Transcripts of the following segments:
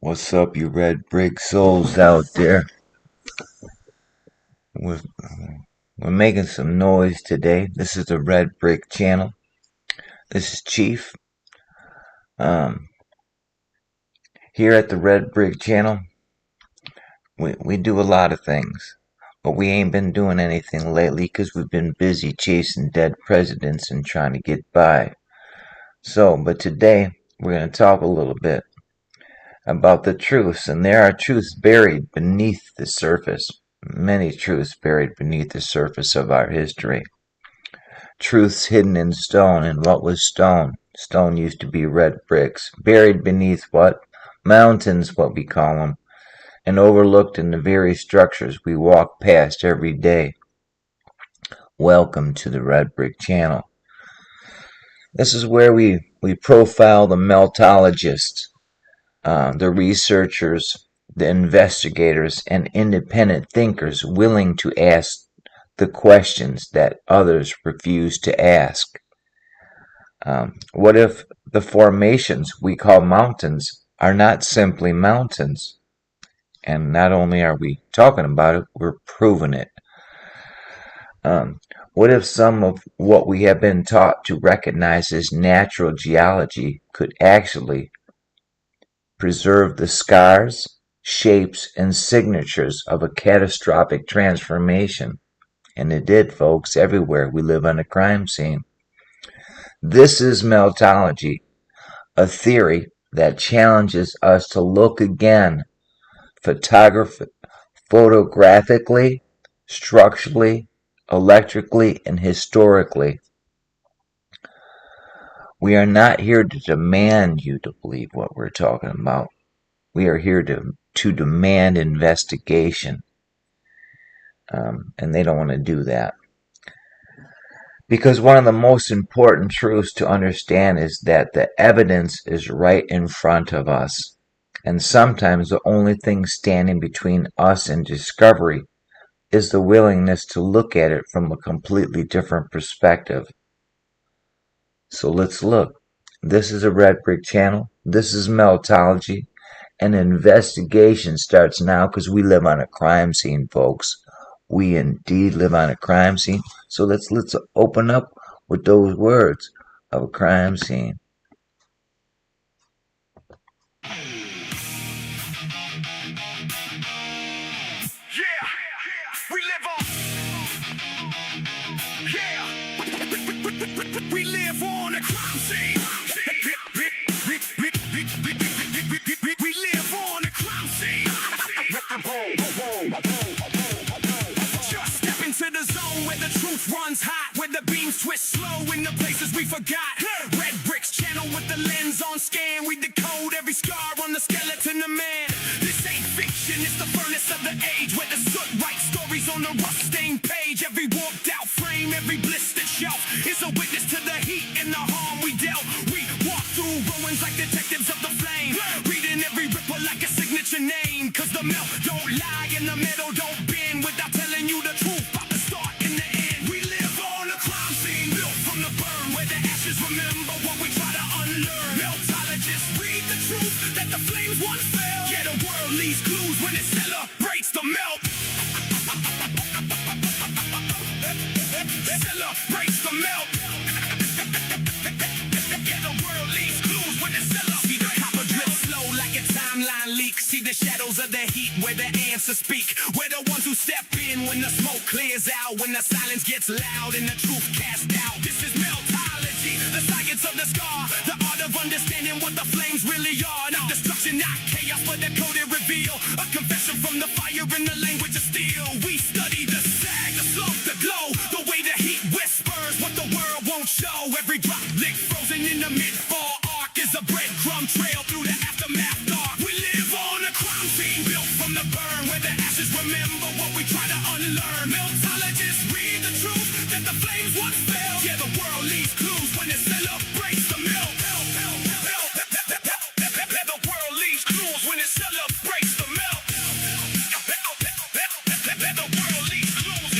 What's up, you red brick souls out there? We're, we're making some noise today. This is the Red Brick Channel. This is Chief. Um, Here at the Red Brick Channel, we do a lot of things, but we ain't been doing anything lately because we've been busy chasing dead presidents and trying to get by. But today we're going to talk a little bit about the truths, and there are truths buried beneath the surface. Many truths buried beneath the surface of our history. Truths hidden in stone, and what was stone? Stone used to be red bricks, buried beneath what? Mountains, what we call them, and overlooked in the very structures we walk past every day. Welcome to the Red Brick Channel. This is where we profile the meltologists, the researchers, the investigators, and independent thinkers willing to ask the questions that others refuse to ask. What if the formations we call mountains are not simply mountains? And not only are we talking about it, we're proving it. What if some of what we have been taught to recognize as natural geology could actually preserve the scars, shapes, and signatures of a catastrophic transformation? And it did, folks. Everywhere we live on a crime scene. This is meltology, a theory that challenges us to look again, photographically, structurally, electrically, and historically. We are not here to demand you to believe what we're talking about. We are here to demand investigation. And they don't want to do that. Because one of the most important truths to understand is that the evidence is right in front of us. And sometimes the only thing standing between us and discovery is the willingness to look at it from a completely different perspective. So let's look. This is a Red Brick Channel. This is meltology. And investigation starts now because we live on a crime scene, folks. We indeed live on a crime scene. So let's open up with those words of a crime scene. We live on a crime scene. We live on a crime scene. Just step into the zone where the truth runs hot, where the beams twist slow in the places we forgot. Red Bricks Channel with the lens on scan. We decode every scar on the skeleton of man. This ain't fiction, it's the furnace of the age, where the soot writes stories on the rust-stained page. Every warped out frame, every blistered shelf is a witness to the heat and the harm we dealt. We walk through ruins like detectives of the flame, reading every ripple like a signature name. Cause the melt don't lie and the metal don't bend without telling you the truth about the start and the end. We live on a crime scene, built from the burn, where the ashes remember what we try to unlearn. Meltologists read the truth that the flames once fell. Yeah, the world leaves clues when it celebrates the melt. Celebrates the melt. Yeah, the world leaves clues when it celebrates. See the copper drip slow like a timeline leak. See the shadows of the heat where the answers speak. We're the ones who step in when the smoke clears out, when the silence gets loud and the truth cast out. This is meltology, the science of the scar, the art of understanding what the flames really are. Not destruction, not chaos, but the coded reveal. A confession from the fire in the language of steel. We study the sag, the slump, the glow, the way the heat whispers what the world won't show. Every drop lick frozen in the mid-fall arc is a breadcrumb trail through the aftermath dark. We live on a crime scene, built from the burn, where the ashes remember what we try to unlearn. Meltologists read the truth that the flames once fell. Yeah, the world leaves clues when it celebrates the melt. The world leaves clues when it celebrates the melt. The world leaves clues.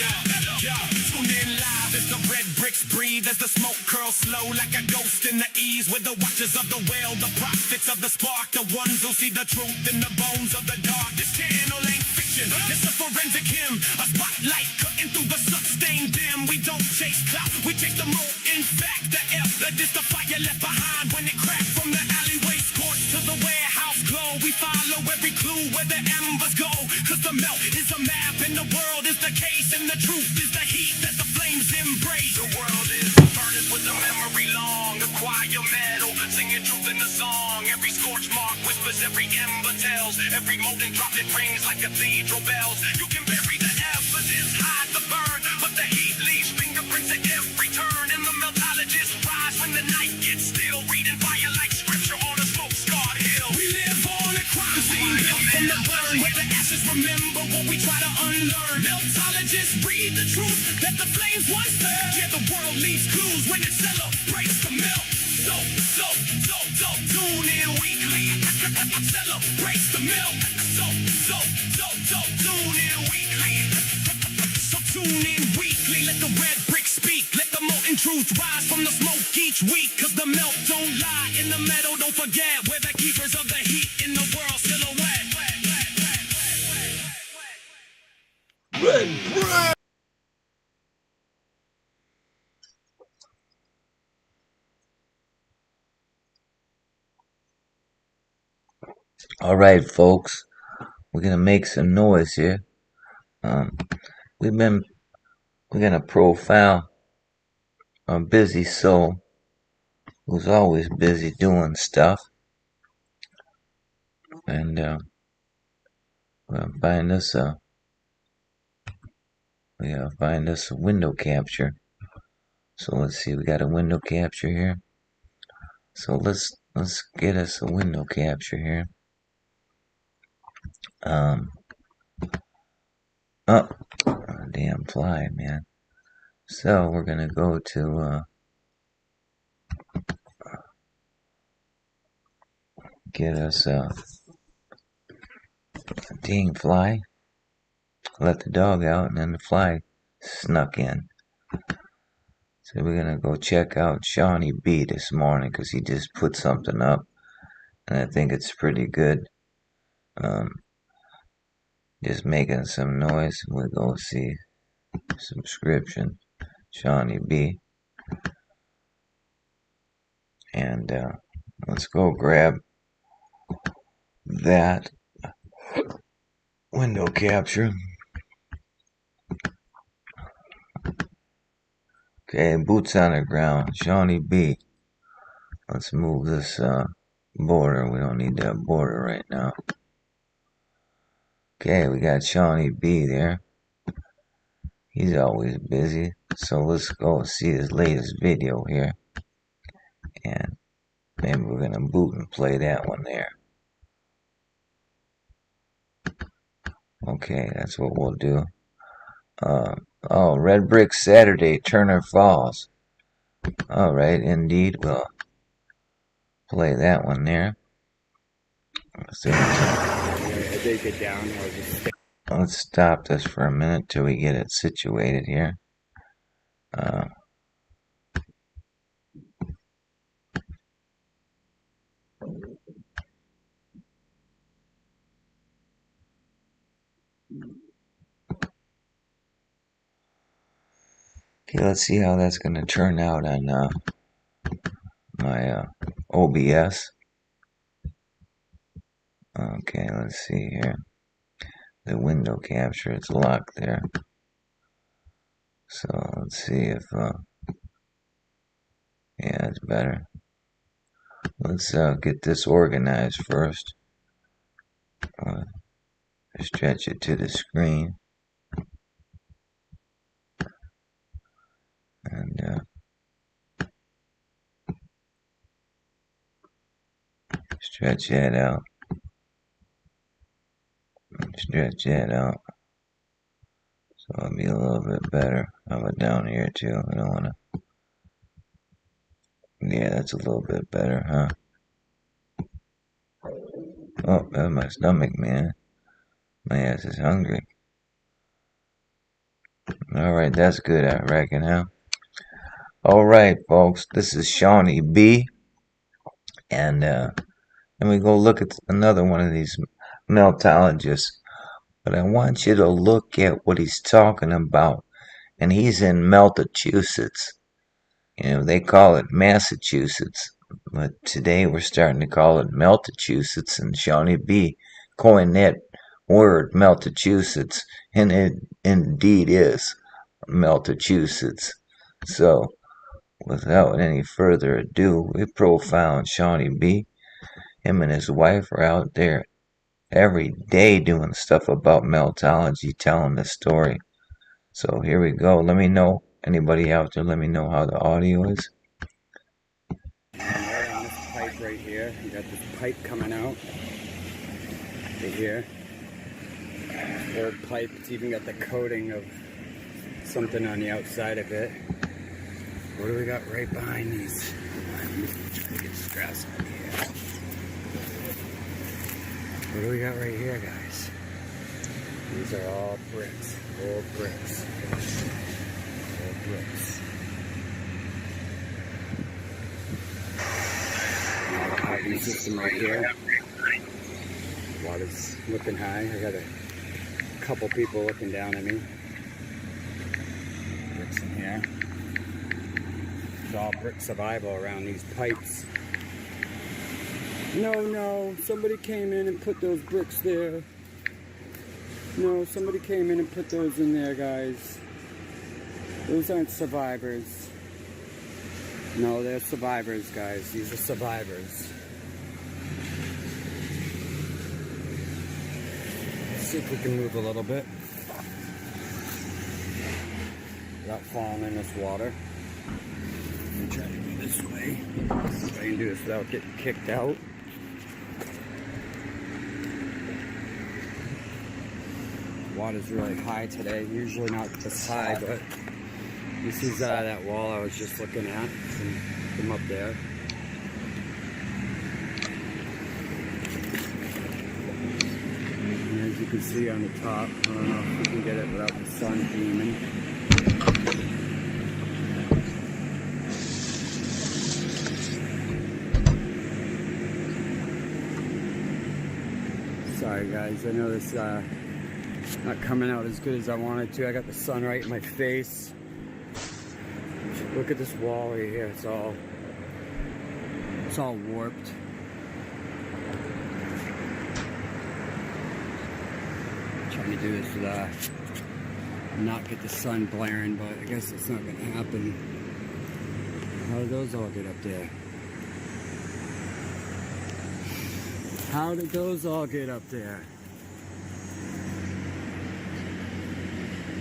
Tune in live, it's the red bricks breathe as the smoke curls slow like a ghost in the ease. We're the watchers of the well, the prophets of the spark, the ones who see the truth in the bones of the dark. This channel ain't fiction, it's a forensic hymn, a spotlight cutting through the sustained dim. We don't chase clout, we chase the mold. In fact, the F, is the fire left behind when it cracked from the alleyway, scorched to the warehouse glow. We follow every clue where the embers go, cause the melt is a map and the world is the case, and the truth is the heat that the flames embrace. The world is burning with a memory long, acquire metal, singing truth in the song. Every scorch mark whispers, every ember tells, every molten drop it rings like cathedral bells. You can bury the evidence, hide the burn, but the heat leaves fingerprints at every turn. And the meltologists rise when the night gets still, reading fire like scripture on a smoke-scarred hill. We live on a crime scene built from the burn, where the ashes remember what we try to unlearn. Meltologists read the truth that the flames once stirred. Yeah, the world leaves clues when it celebrates the melt. So, tune in weekly. Celebrates the melt. So, tune in weekly. So tune in weekly, let the red brick speak. Let the molten truth rise from the smoke each week. Cause the melt don't lie in the metal, don't forget. We're the keepers of the heat in the world silhouette. Red brick. Alright folks, we're gonna make some noise here. We're gonna profile a busy soul who's always busy doing stuff, and we're gonna find us a window capture. So let's see, we got a window capture here. So let's get us a window capture here. Oh, damn fly, man. So we're gonna go to get us a dang fly. Let the dog out, and then the fly snuck in. So we're gonna go check out Shawnee B this morning, because he just put something up, and I think it's pretty good. Just making some noise. We'll go see subscription Shawnee B, and let's go grab that window capture. Okay, boots on the ground, Shawnee B. Let's move this border. We don't need that border right now. Okay, we got Shawnee B there. He's always busy. So let's go see his latest video here. And maybe we're gonna boot and play that one there. Okay, that's what we'll do. Oh, Red Brick Saturday, Turner Falls. Alright, indeed, we'll play that one there. Let's stop this for a minute till we get it situated here. Okay, let's see how that's going to turn out on my OBS. Okay, let's see here. The window capture, it's locked there. So let's see if, yeah, it's better. Let's get this organized first. Stretch it to the screen. And stretch that out. Stretch that out. So it'll be a little bit better. How about down here too? I don't want to. Yeah, that's a little bit better, huh? Oh, that's my stomach, man. My ass is hungry. Alright, that's good, I reckon, huh? Alright, folks, this is Shawnee B, and let me go look at another one of these meltologists. But I want you to look at what he's talking about, and he's in Massachusetts. You know, they call it Massachusetts, but today we're starting to call it Meltachusetts, and Shawnee B coined that word, Meltachusetts, and it indeed is Meltachusetts. So, without any further ado, we profound Shawnee B. Him and his wife are out there every day doing stuff about meltology, telling the story. So here we go. Let me know, anybody out there, let me know how the audio is. Right on this pipe right here. You got this pipe coming out right here. Old pipe. It's even got the coating of something on the outside of it. What do we got right behind these? Let me try to get this grass out of here. What do we got right here, guys? These are all bricks. Old bricks. Old bricks. Piping system right here. Water's looking high. I got a couple people looking down at me. Bricks in here. It's all brick survival around these pipes. No, somebody came in and put those bricks there. No, somebody came in and put those in there, guys. Those aren't survivors. No, they're survivors, guys. These are survivors. Let's see if we can move a little bit without falling in this water. Let me try to go this way. See if I can do this without getting kicked out. Water's really high today. Usually not this high, but this is that wall I was just looking at from up there. And as you can see on the top, I don't know if you can get it without the sun beaming. Sorry guys, I know this not coming out as good as I wanted to. I got the sun right in my face. Look at this wall right here. It's all warped. Trying to do this without not get the sun blaring, but I guess it's not gonna happen. How did those all get up there? How did those all get up there?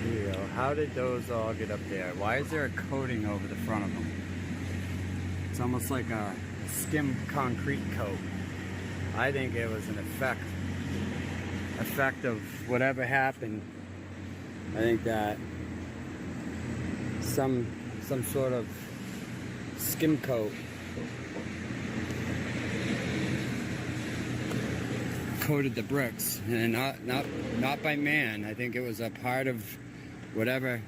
Here we go. How did those all get up there? Why is there a coating over the front of them? It's almost like a skim concrete coat. I think it was an effect of whatever happened. I think that some sort of skim coat coated the bricks, and not by man. I think it was a part of whatever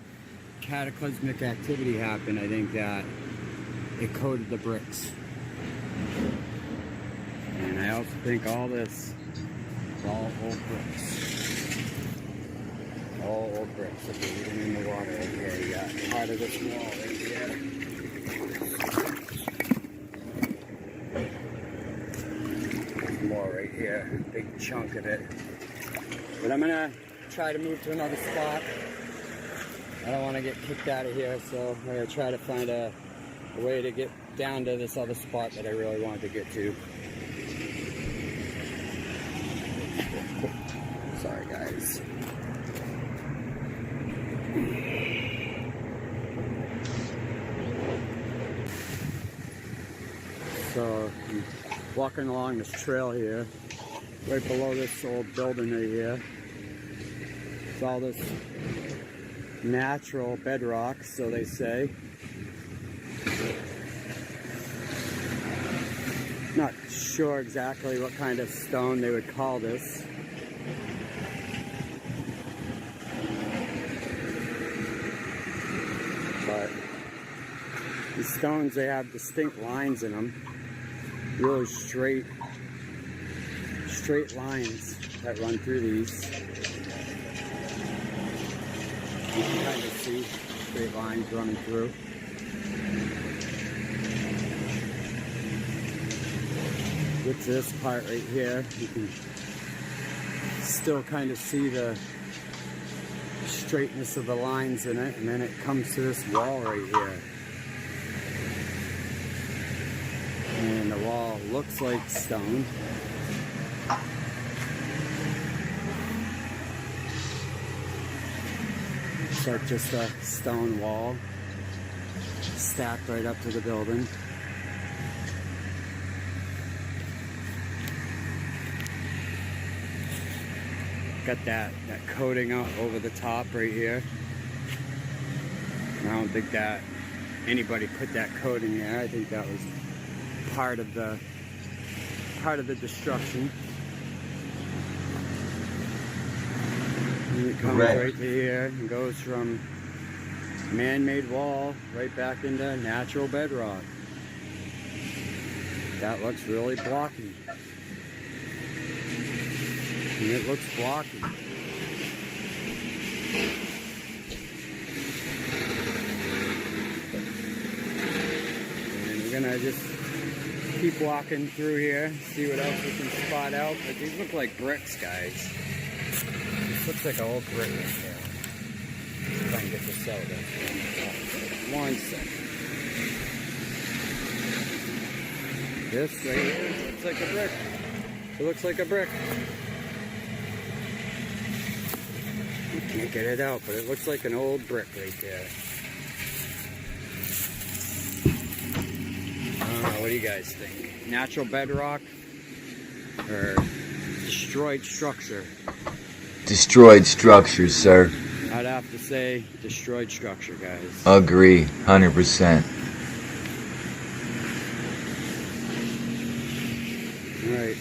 cataclysmic activity happened. I think that it coated the bricks, and I also think all this is all old bricks. All old bricks. If you're even in the water right here, you got part of this wall right here. More right here, big chunk of it. But I'm gonna try to move to another spot. I don't want to get kicked out of here, so I'm gonna try to find a way to get down to this other spot that I really wanted to get to. Sorry guys. So I'm walking along this trail here, right below this old building right here. It's all this natural bedrock, so they say. Not sure exactly what kind of stone they would call this. But These stones, they have distinct lines in them. Really straight lines that run through these. You can kind of see straight lines running through. With this part right here, you can still kind of see the straightness of the lines in it, and then it comes to this wall right here. And the wall looks like stone. It's like just a stone wall stacked right up to the building. Got that coating out over the top right here. I don't think that anybody put that coating there. I think that was part of the destruction. And it comes right to here and goes from man-made wall right back into natural bedrock. That looks really blocky. And it looks blocky. And we're gonna just keep walking through here, see what else we can spot out. But these look like bricks, guys. This looks like an old brick right here. See if I can get this out of 1 second. This right here looks like a brick. It looks like a brick. Can't get it out, but it looks like an old brick right there. I don't know, what do you guys think? Natural bedrock or destroyed structure? Destroyed structure, sir. I'd have to say destroyed structure, guys. Agree, 100%. Alright.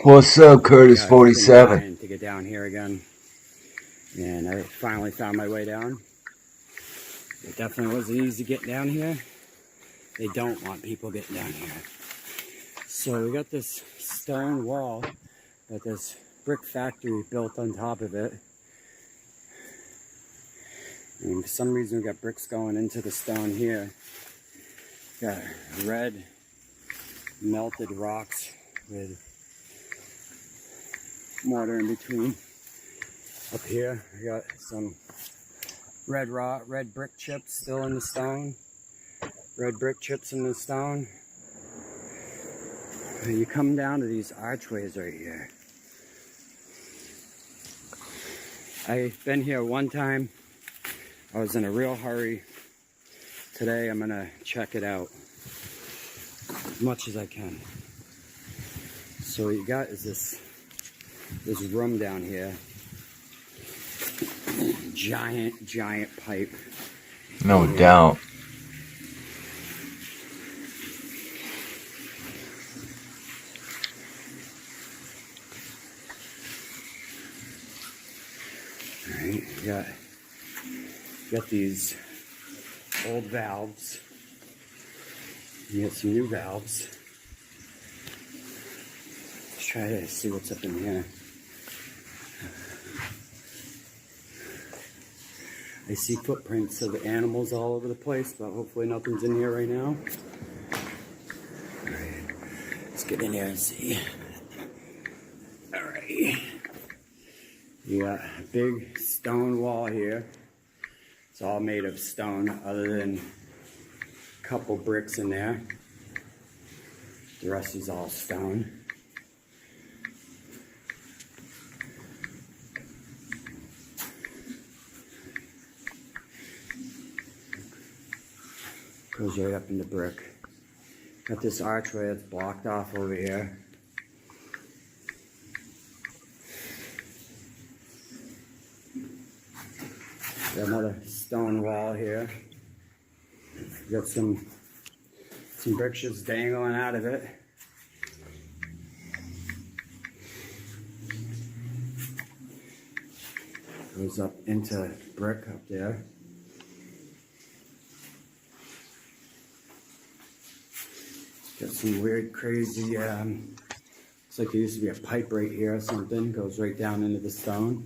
What's up, Curtis 47? To get down here again. And I finally found my way down. It definitely wasn't easy getting down here. They don't want people getting down here. So we got this stone wall, got this brick factory built on top of it. And for some reason we got bricks going into the stone here. Got red melted rocks with mortar in between. Up here I got some red brick chips still in the stone. Red brick chips in the stone. And you come down to these archways right here. I've been here one time. I was in a real hurry. Today I'm gonna check it out as much as I can. So what you got is this room down here. Giant pipe. No doubt. Alright, you got these old valves. You got some new valves. Let's try to see what's up in here. I see footprints of animals all over the place, but hopefully nothing's in here right now. Alright, let's get in here and see. Alright. You got a big stone wall here. It's all made of stone other than a couple bricks in there. The rest is all stone. Goes right up into brick. Got this archway that's blocked off over here. Got another stone wall here. Got some bricks just dangling out of it. Goes up into brick up there. Got some weird, crazy, looks like there used to be a pipe right here or something, goes right down into the stone.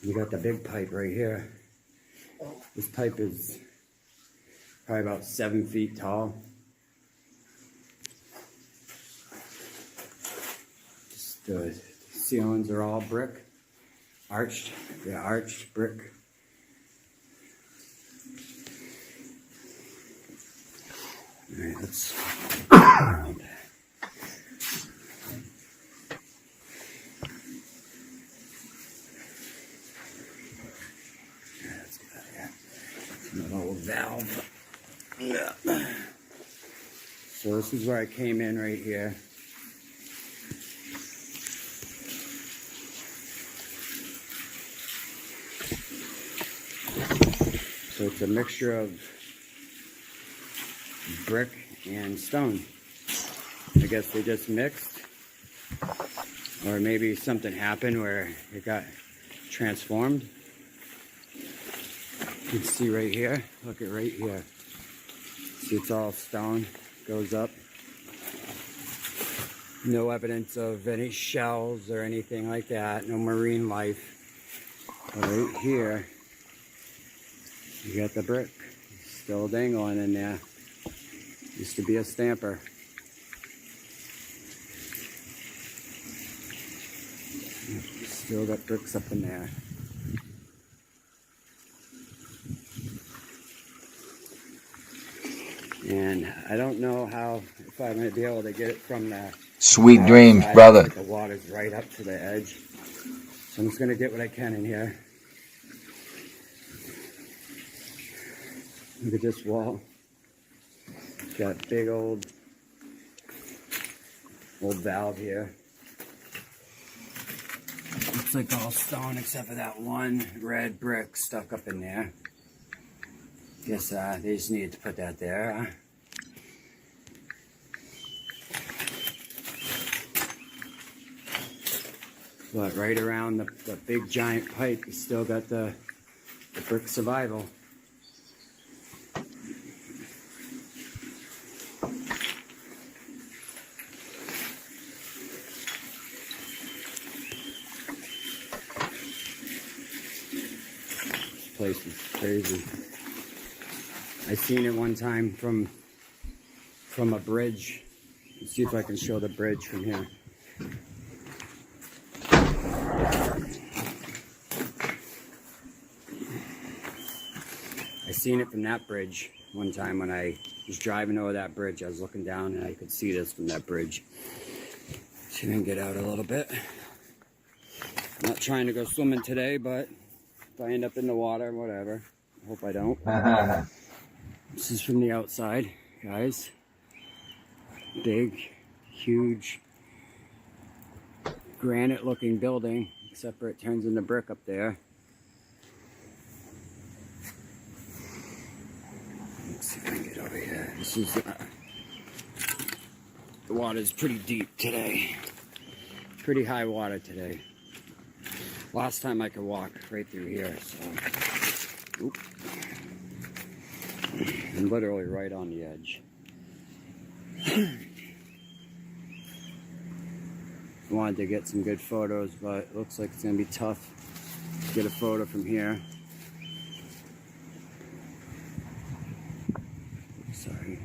You got the big pipe right here. This pipe is probably about 7 feet tall. The ceilings are all brick, arched. Yeah, arched brick. All right, let's go around. Let's get out of here. An old valve. Yeah. So this is where I came in right here. So it's a mixture of brick and stone. I guess they just mixed. Or maybe something happened where it got transformed. You can see right here. Look at right here. See, it's all stone. Goes up. No evidence of any shells or anything like that. No marine life. But right here, you got the brick. Still dangling in there. Used to be a stamper. Still got bricks up in there. And I don't know if I'm going to be able to get it from the Sweet dreams, brother. The water's right up to the edge. So I'm just going to get what I can in here. Look at this wall. Got big old valve here. Looks like all stone except for that one red brick stuck up in there. Guess they just needed to put that there, huh? But right around the big giant pipe, you still got the brick survival. This place is crazy. I seen it one time from a bridge. Let's see if I can show the bridge from here. I seen it from that bridge one time when I was driving over that bridge. I was looking down and I could see this from that bridge. See if I can get out a little bit. I'm not trying to go swimming today, but if I end up in the water, whatever. I hope I don't. This is from the outside, guys. Big, huge, granite-looking building, except for it turns into brick up there. Let's see if I can get over here. This is the water's pretty deep today. Pretty high water today. Last time I could walk right through here, so. Oop. I'm literally right on the edge. I wanted to get some good photos, but it looks like it's going to be tough to get a photo from here. Sorry.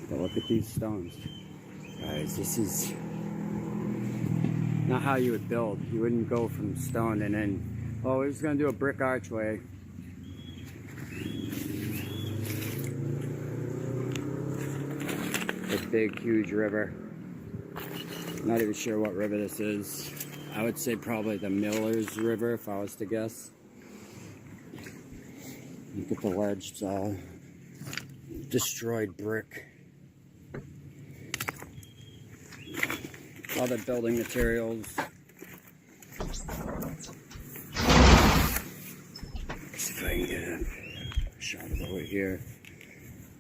But look at these stones. Guys, this is not how you would build. You wouldn't go from stone and then, oh, we're just going to do a brick archway. A big, huge river. Not even sure what river this is. I would say probably the Miller's River if I was to guess. Look at the ledge, it's all destroyed brick. Other building materials. Let's see if I can get a shot of it over here.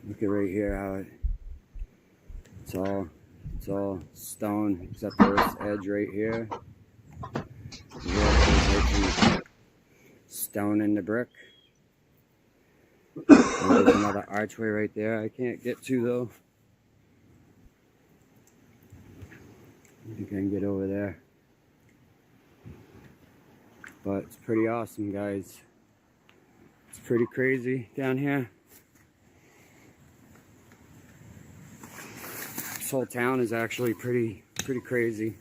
Look at right here how it's all stone except for this edge right here. Yeah, some stone in the brick. And there's another archway right there I can't get to though. I think I can get over there. But it's pretty awesome, guys. It's pretty crazy down here. This whole town is actually pretty crazy.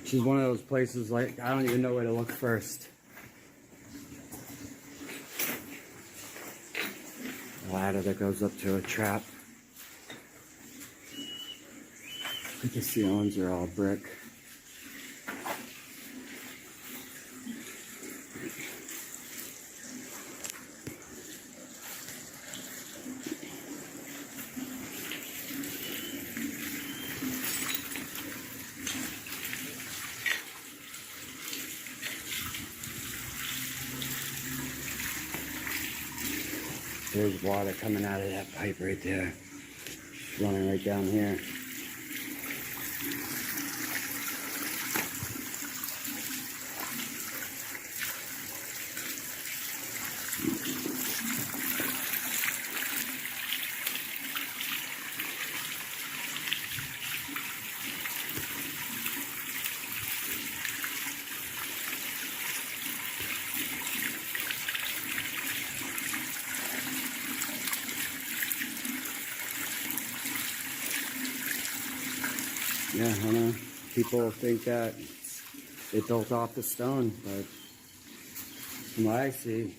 This is one of those places like I don't even know where to look first. A ladder that goes up to a trap. I think the ceilings are all brick. There's water coming out of that pipe right there. It's running right down here. Yeah, I know. People think that they built off the stone, but from what I see,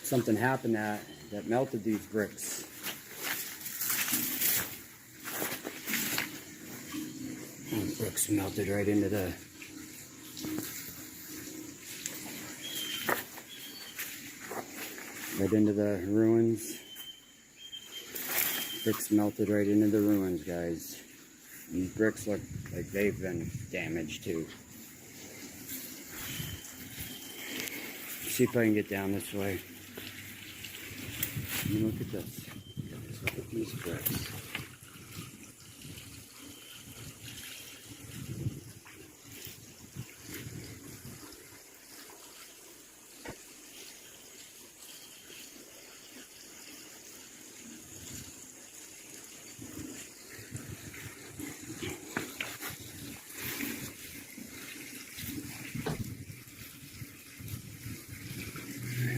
something happened that melted these bricks. And the bricks melted right into the ruins. Bricks melted right into the ruins, guys. These bricks look like they've been damaged too. See if I can get down this way. I mean, look at this. Look at these bricks.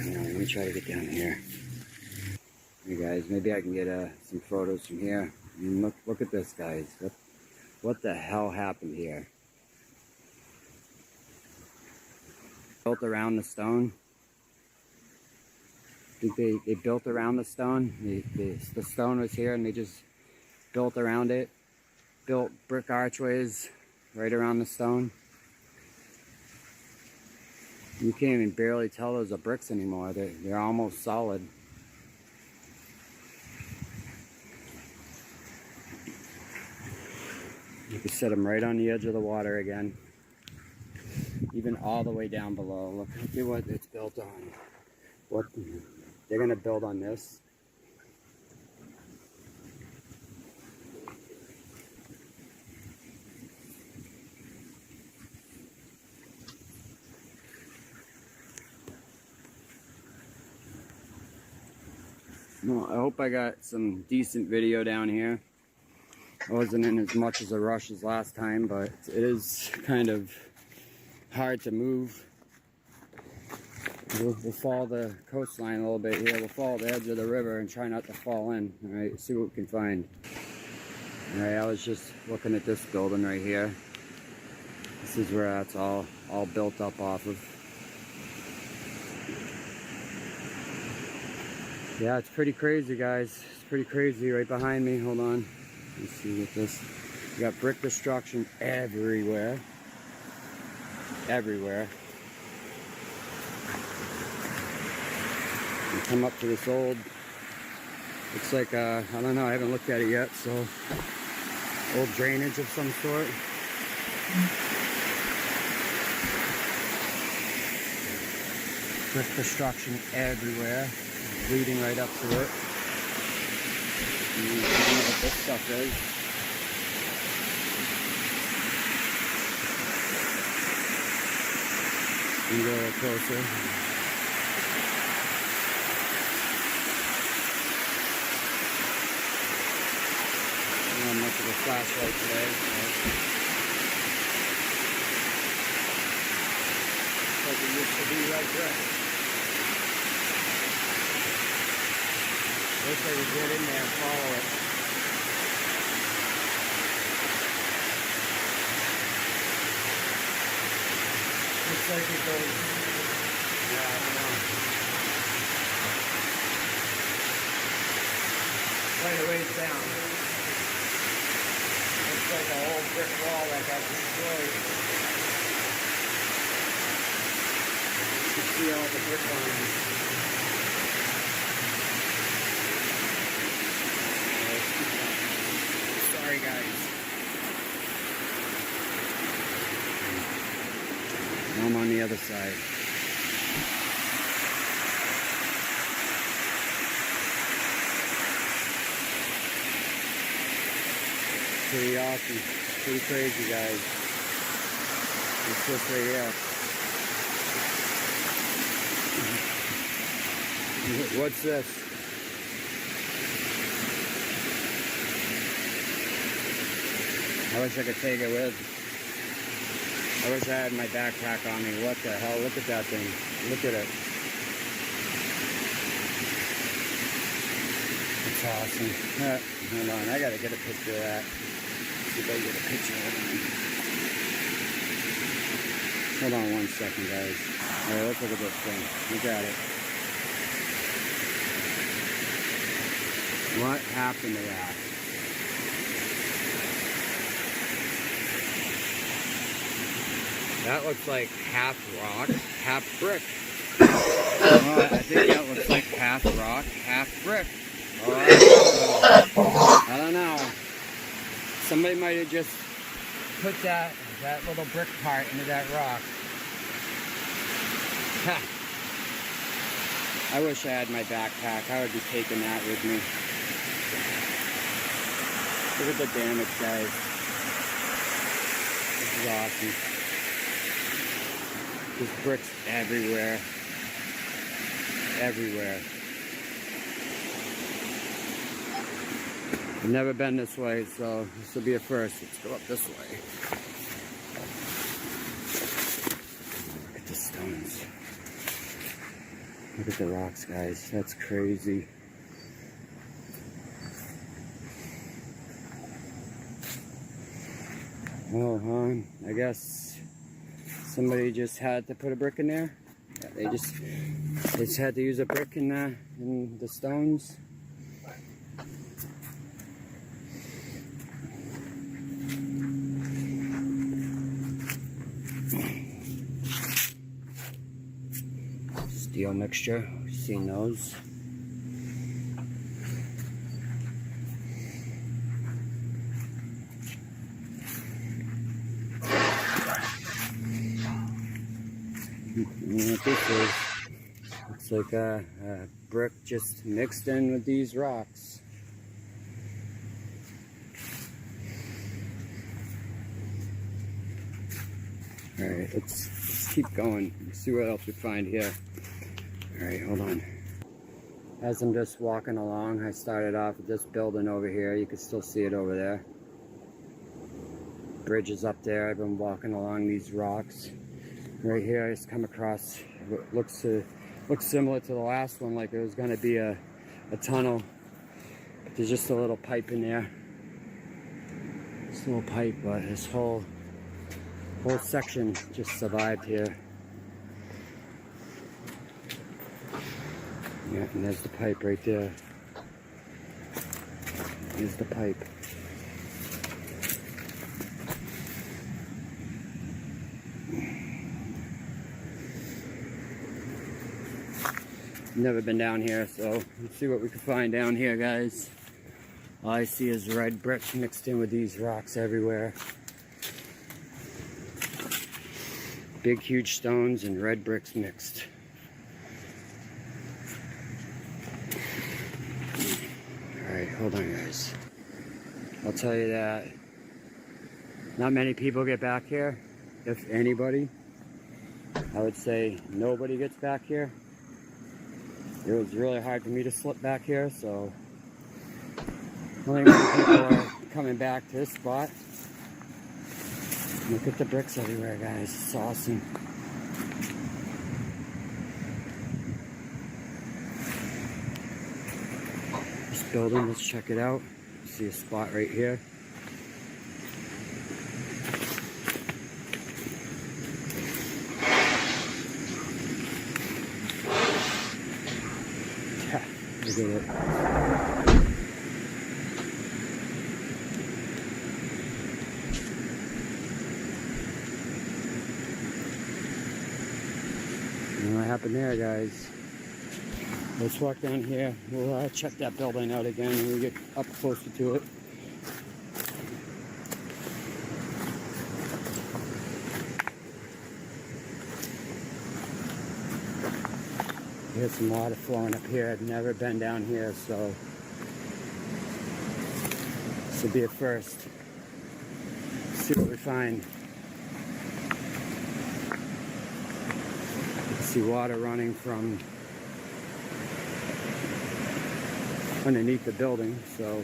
Let me try to get down here. Hey guys, maybe I can get some photos from here. I mean, look at this, guys. What the hell happened here? Built around the stone. I think they built around the stone. The stone was here and they just built around it. Built brick archways right around the stone. You can't even barely tell those are bricks anymore. They're almost solid. You can set them right on the edge of the water again. Even all the way down below. Look at what it's built on. They're gonna build on this. No, I hope I got some decent video down here. I wasn't in as much as a rush as last time, but it is kind of hard to move. We'll follow the coastline a little bit here. We'll follow the edge of the river and try not to fall in. All right, see what we can find. All right, I was just looking at this building right here. This is where that's all built up off of. Yeah, it's pretty crazy, guys. It's pretty crazy right behind me. Hold on. Let's see what this. We got brick destruction everywhere. Everywhere. We come up to this old. Looks like I don't know. I haven't looked at it yet. So old drainage of some sort. Brick destruction everywhere. Leading right up to it. this stuff is. You can go a little closer. Not much of a flashlight today. Like it used to be right there. Looks like we get in there and follow it. Looks like it goes, yeah, I don't know. Quite a ways down. Looks like a whole brick wall that got destroyed. You can see all the brick lines. Sorry guys. Now I'm on the other side. Pretty awesome. Pretty crazy guys. It's just right here. What's this? I wish I could take it with. I wish I had my backpack on me. What the hell? Look at that thing. Look at it. It's awesome. Hold on, I gotta get a picture of that. See if I can get a picture of it. Hold on 1 second, guys. Alright, let's look at this thing. Look at it. What happened to that? That looks like half rock, half brick. Well, I think that looks like half rock, half brick. I don't know. Somebody might have just put that little brick part into that rock. Ha. I wish I had my backpack. I would be taking that with me. Look at the damage, guys. This is awesome. There's bricks everywhere. Everywhere. I've never been this way, so this will be a first. Let's go up this way. Look at the stones. Look at the rocks, guys. That's crazy. Oh, I guess somebody just had to put a brick in there. Yeah, they just had to use a brick in the stones. Steel mixture. We've seen those. What this is, it's like a brick just mixed in with these rocks. Alright, let's keep going. Let's see what else we find here. Alright, hold on. As I'm just walking along, I started off with this building over here. You can still see it over there. Bridge is up there. I've been walking along these rocks. Right here, I just come across what looks similar to the last one, like it was going to be a tunnel. But there's just a little pipe in there. This little pipe, but this whole section just survived here. Yeah, and there's the pipe right there. Here's the pipe. Never been down here, so let's see what we can find down here, guys. All I see is red brick mixed in with these rocks everywhere. Big, huge stones and red bricks mixed. Alright, hold on, guys. I'll tell you that. Not many people get back here, if anybody. I would say nobody gets back here. It was really hard for me to slip back here, so only many people are coming back to this spot. Look at the bricks everywhere, guys. It's awesome. This building, let's check it out. See a spot right here. Look at it. And what happened there, guys? Let's walk down here. We'll check that building out again when we get up closer to it. There's some water flowing up here. I've never been down here, so this will be a first. See what we find. You can see water running from underneath the building, so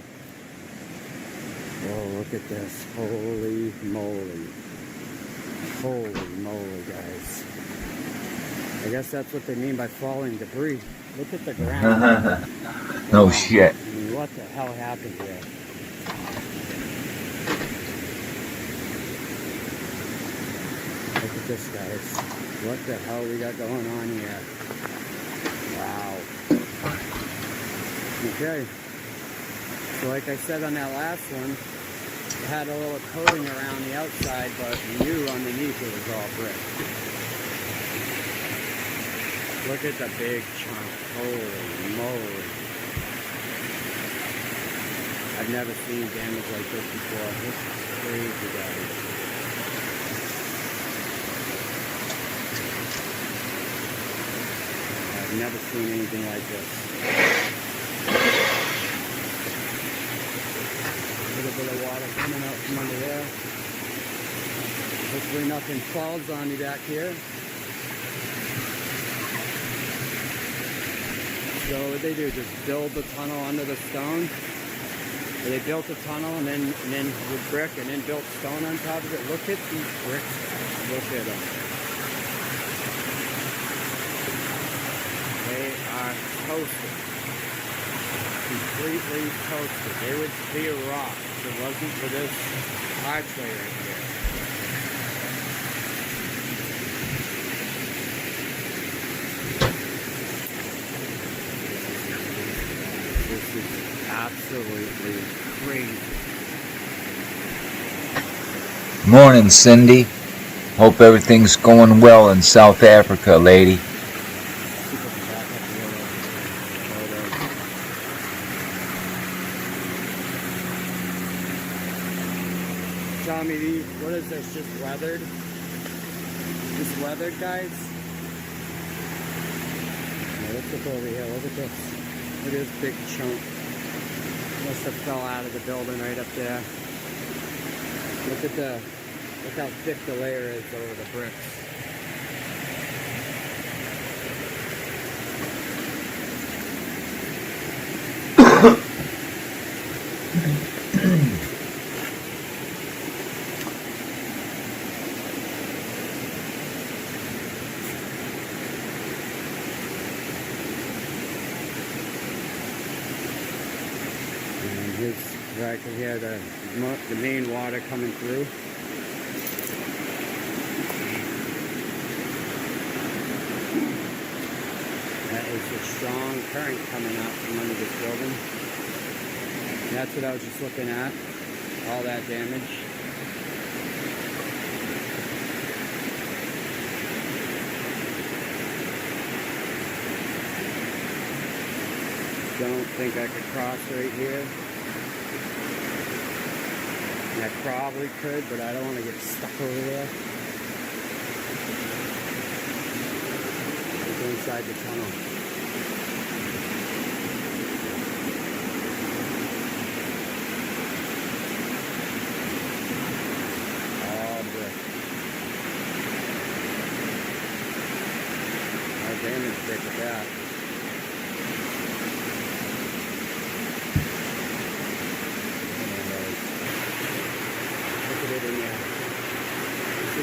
oh, look at this. Holy moly. Holy moly, guys. I guess that's what they mean by falling debris. Look at the ground. No shit. I mean, what the hell happened here? Look at this, guys. What the hell we got going on here? Wow. Okay. So like I said on that last one, it had a little coating around the outside, but you knew underneath it was all brick. Look at the big chunk. Holy moly. I've never seen damage like this before. This is crazy, guys. I've never seen anything like this. A little bit of water coming out from under there. Hopefully nothing falls on me back here. So what they do, just build the tunnel under the stone. Or they built a tunnel and then with brick and then built stone on top of it. Look at these bricks. Look at them. They are toasted. Completely toasted. They would be a rock if it wasn't for this archway right here. This is absolutely crazy. Morning, Cindy. Hope everything's going well in South Africa, lady. Tell me, what is this? Just weathered? Just weathered, guys? Now let's look over here. Look at this. Look at this big chunk. Must have fell out of the building right up there. Look how thick the layer is over the bricks. And here's where I can hear the main water coming through. That is a strong current coming out from under this building. And that's what I was just looking at. All that damage. Don't think I could cross right here. And I probably could, but I don't want to get stuck over there. Go inside the tunnel.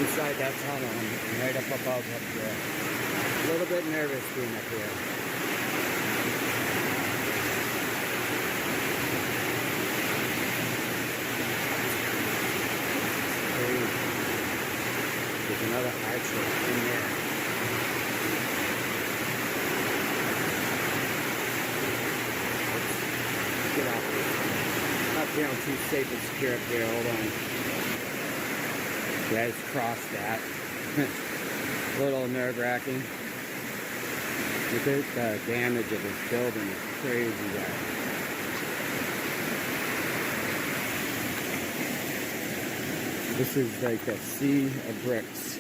inside that tunnel. I'm right up above up there. A little bit nervous being up here. There's another archway in there. Get out. Not feeling too safe and secure up here. Hold on. Yeah, I just crossed that. A little nerve-wracking. Look at the damage of this building. It's crazy, guys. This is like a sea of bricks.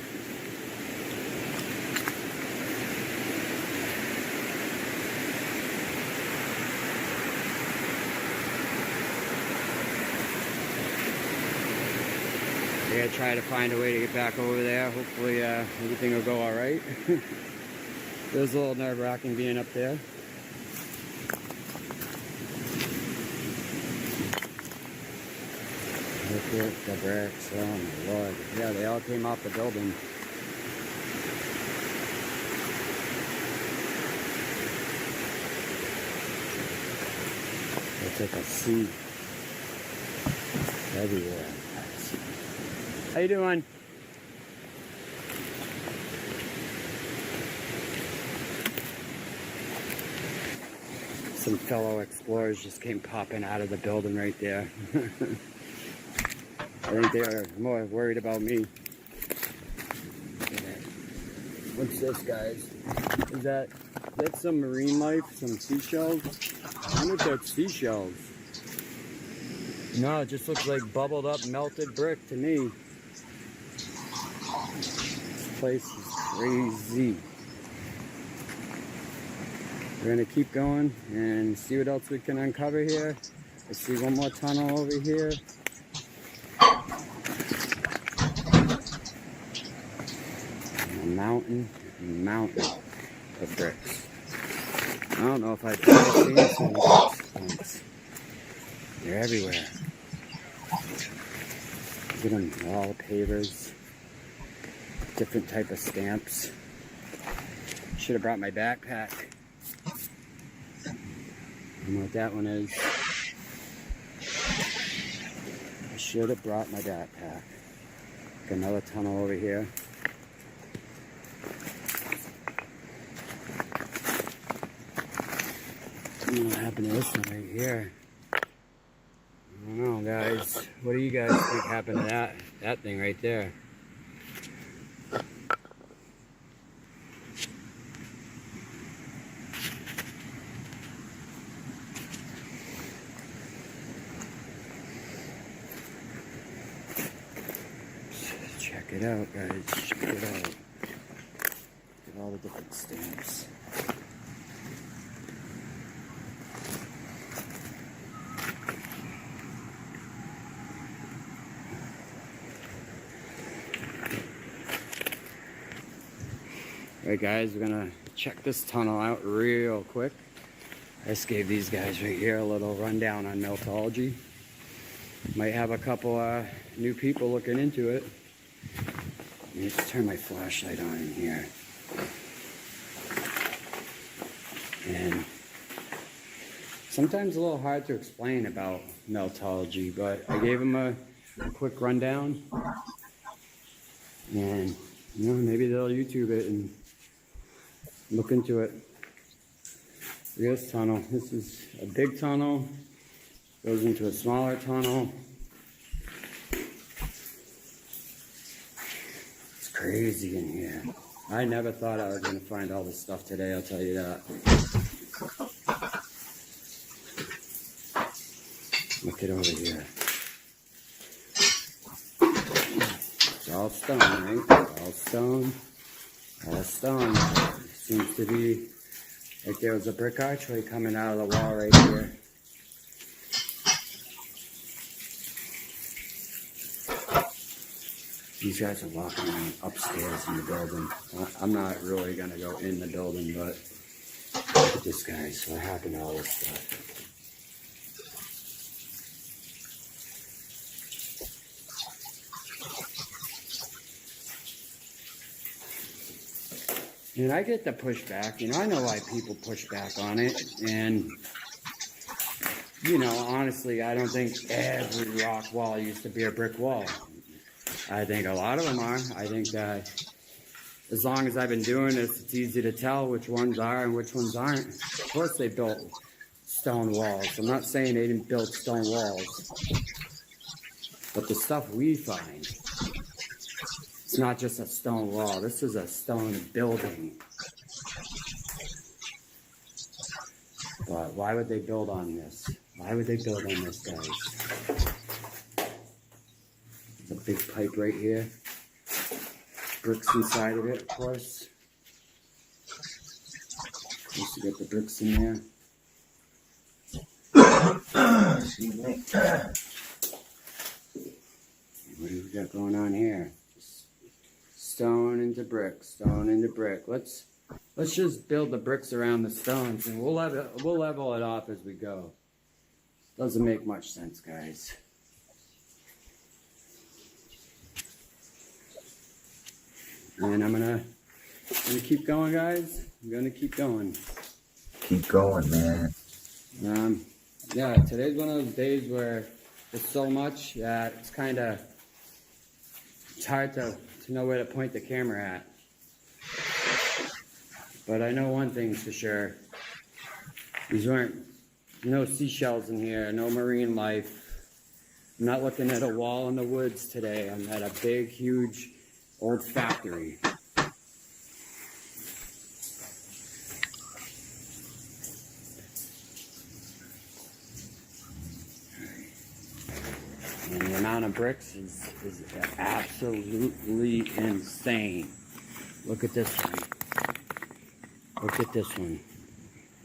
I gotta try to find a way to get back over there. Hopefully everything will go alright. It was a little nerve-wracking being up there. Look at the bricks, oh my lord. Yeah, they all came off the building. It's like a sea everywhere. How you doing? Some fellow explorers just came popping out of the building right there. I think they are more worried about me. What's this, guys? Is that some marine life? Some seashells? I wonder if that's seashells. No, it just looks like bubbled up melted brick to me. This place is crazy. We're gonna keep going and see what else we can uncover here. I see one more tunnel over here. And a mountain of bricks. I don't know if I've ever seen some bricks once. They're everywhere. Look at them, all pavers. Different type of stamps. Should have brought my backpack. I don't know what that one is. I should have brought my backpack. Another tunnel over here. What happened to this one right here? I don't know, guys. What do you guys think happened to that thing right there? Check it out, guys. Check it out. Look at all the different stamps. Alright guys, we're gonna check this tunnel out real quick. I just gave these guys right here a little rundown on meltology. Might have a couple new people looking into it. Let me just turn my flashlight on in here. And sometimes a little hard to explain about meltology, but I gave them a quick rundown. And you know, maybe they'll YouTube it and look into it. Look at this tunnel. This is a big tunnel. Goes into a smaller tunnel. It's crazy in here. I never thought I was going to find all this stuff today, I'll tell you that. Look at over here. It's all stone, right? All stone. All stone. Seems to be like there was a brick archway coming out of the wall right here. These guys are walking around upstairs in the building. I'm not really going to go in the building, but look at this, guys. What happened to all this stuff? And I get the pushback. I know why people push back on it. And, honestly, I don't think every rock wall used to be a brick wall. I think a lot of them are. I think that as long as I've been doing this, it's easy to tell which ones are and which ones aren't. Of course they built stone walls. I'm not saying they didn't build stone walls. But the stuff we find, it's not just a stone wall. This is a stone building. But why would they build on this? Why would they build on this, guys? There's a big pipe right here. Bricks inside of it, of course. Used to get the bricks in there. Excuse me. What do we got going on here? Stone into brick, stone into brick. Let's just build the bricks around the stones, and we'll level it off as we go. Doesn't make much sense, guys. And I'm gonna keep going, guys. I'm gonna keep going. Keep going, man. Yeah, today's one of those days where there's so much that it's hard to know where to point the camera at. But I know one thing's for sure. These weren't no seashells in here, no marine life. I'm not looking at a wall in the woods today. I'm at a big, huge, old factory. And the amount of bricks is absolutely insane. Look at this one. Look at this one.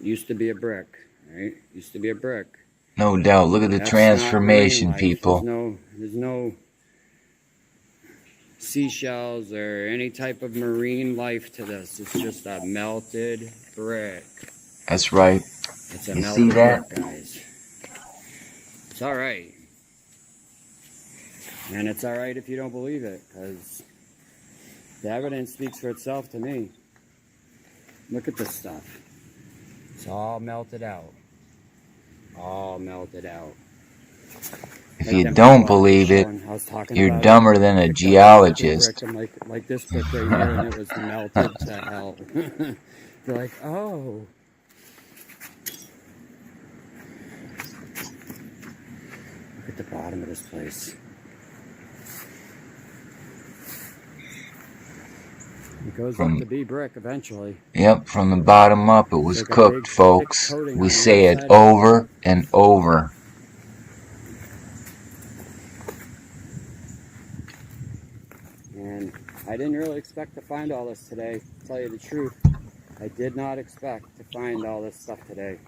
Used to be a brick, right? Used to be a brick. No doubt. Look at the transformation, people. There's no seashells or any type of marine life to this. It's just a melted brick. That's right. It's a You melted see that? brick, guys. It's all right. And it's all right if you don't believe it, because the evidence speaks for itself to me. Look at this stuff. It's all melted out. All melted out. If you don't believe it, you're dumber than a geologist. Like this brick right here, and it was melted to hell. You're like, oh. Look at the bottom of this place. It goes up to be brick eventually. Yep, from the bottom up it was cooked, folks. We say it over and over. And I didn't really expect to find all this today, to tell you the truth. I did not expect to find all this stuff today.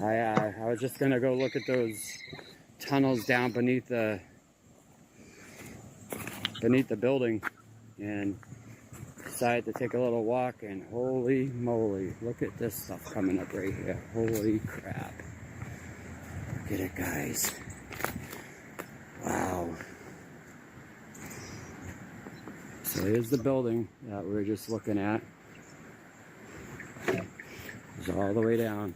I was just gonna go look at those tunnels down beneath the building, and decided to take a little walk, and holy moly, look at this stuff coming up right here. Holy crap. Look at it, guys. Wow. So here's the building that we were just looking at. It's all the way down.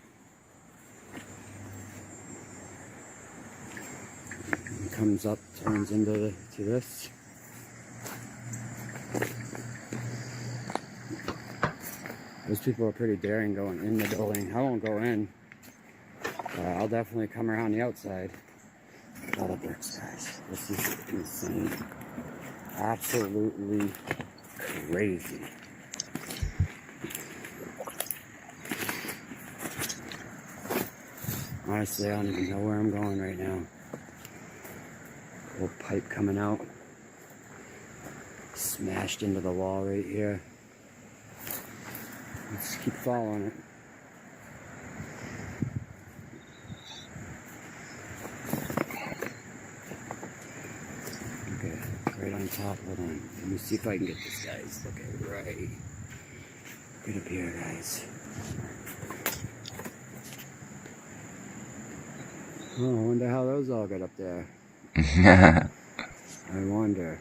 It comes up, turns into this. Those people are pretty daring going in the building. I won't go in. I'll definitely come around the outside. A lot of bricks, guys. This is insane. Absolutely crazy. Honestly, I don't even know where I'm going right now. Little pipe coming out. Smashed into the wall right here. Let's keep following it. Okay, right on top. Hold on. Let me see if I can get this, guys. Okay, right. Get up here, guys. Oh, I wonder how those all got up there. I wonder.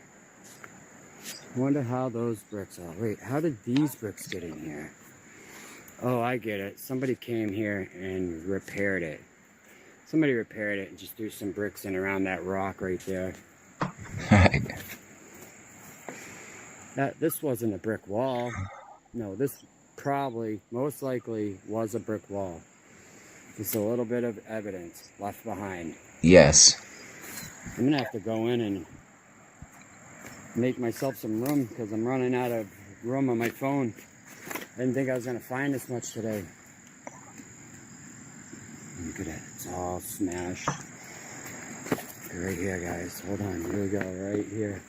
Wonder how those bricks are. Wait, how did these bricks get in here? Oh, I get it. Somebody came here and repaired it. Somebody repaired it and just threw some bricks in around that rock right there. This wasn't a brick wall. No, this probably, most likely, was a brick wall. Just a little bit of evidence left behind. Yes. I'm gonna have to go in and make myself some room because I'm running out of room on my phone. I didn't think I was gonna find this much today. Look at it, it's all smashed. Right here, guys. Hold on, here we go, right here.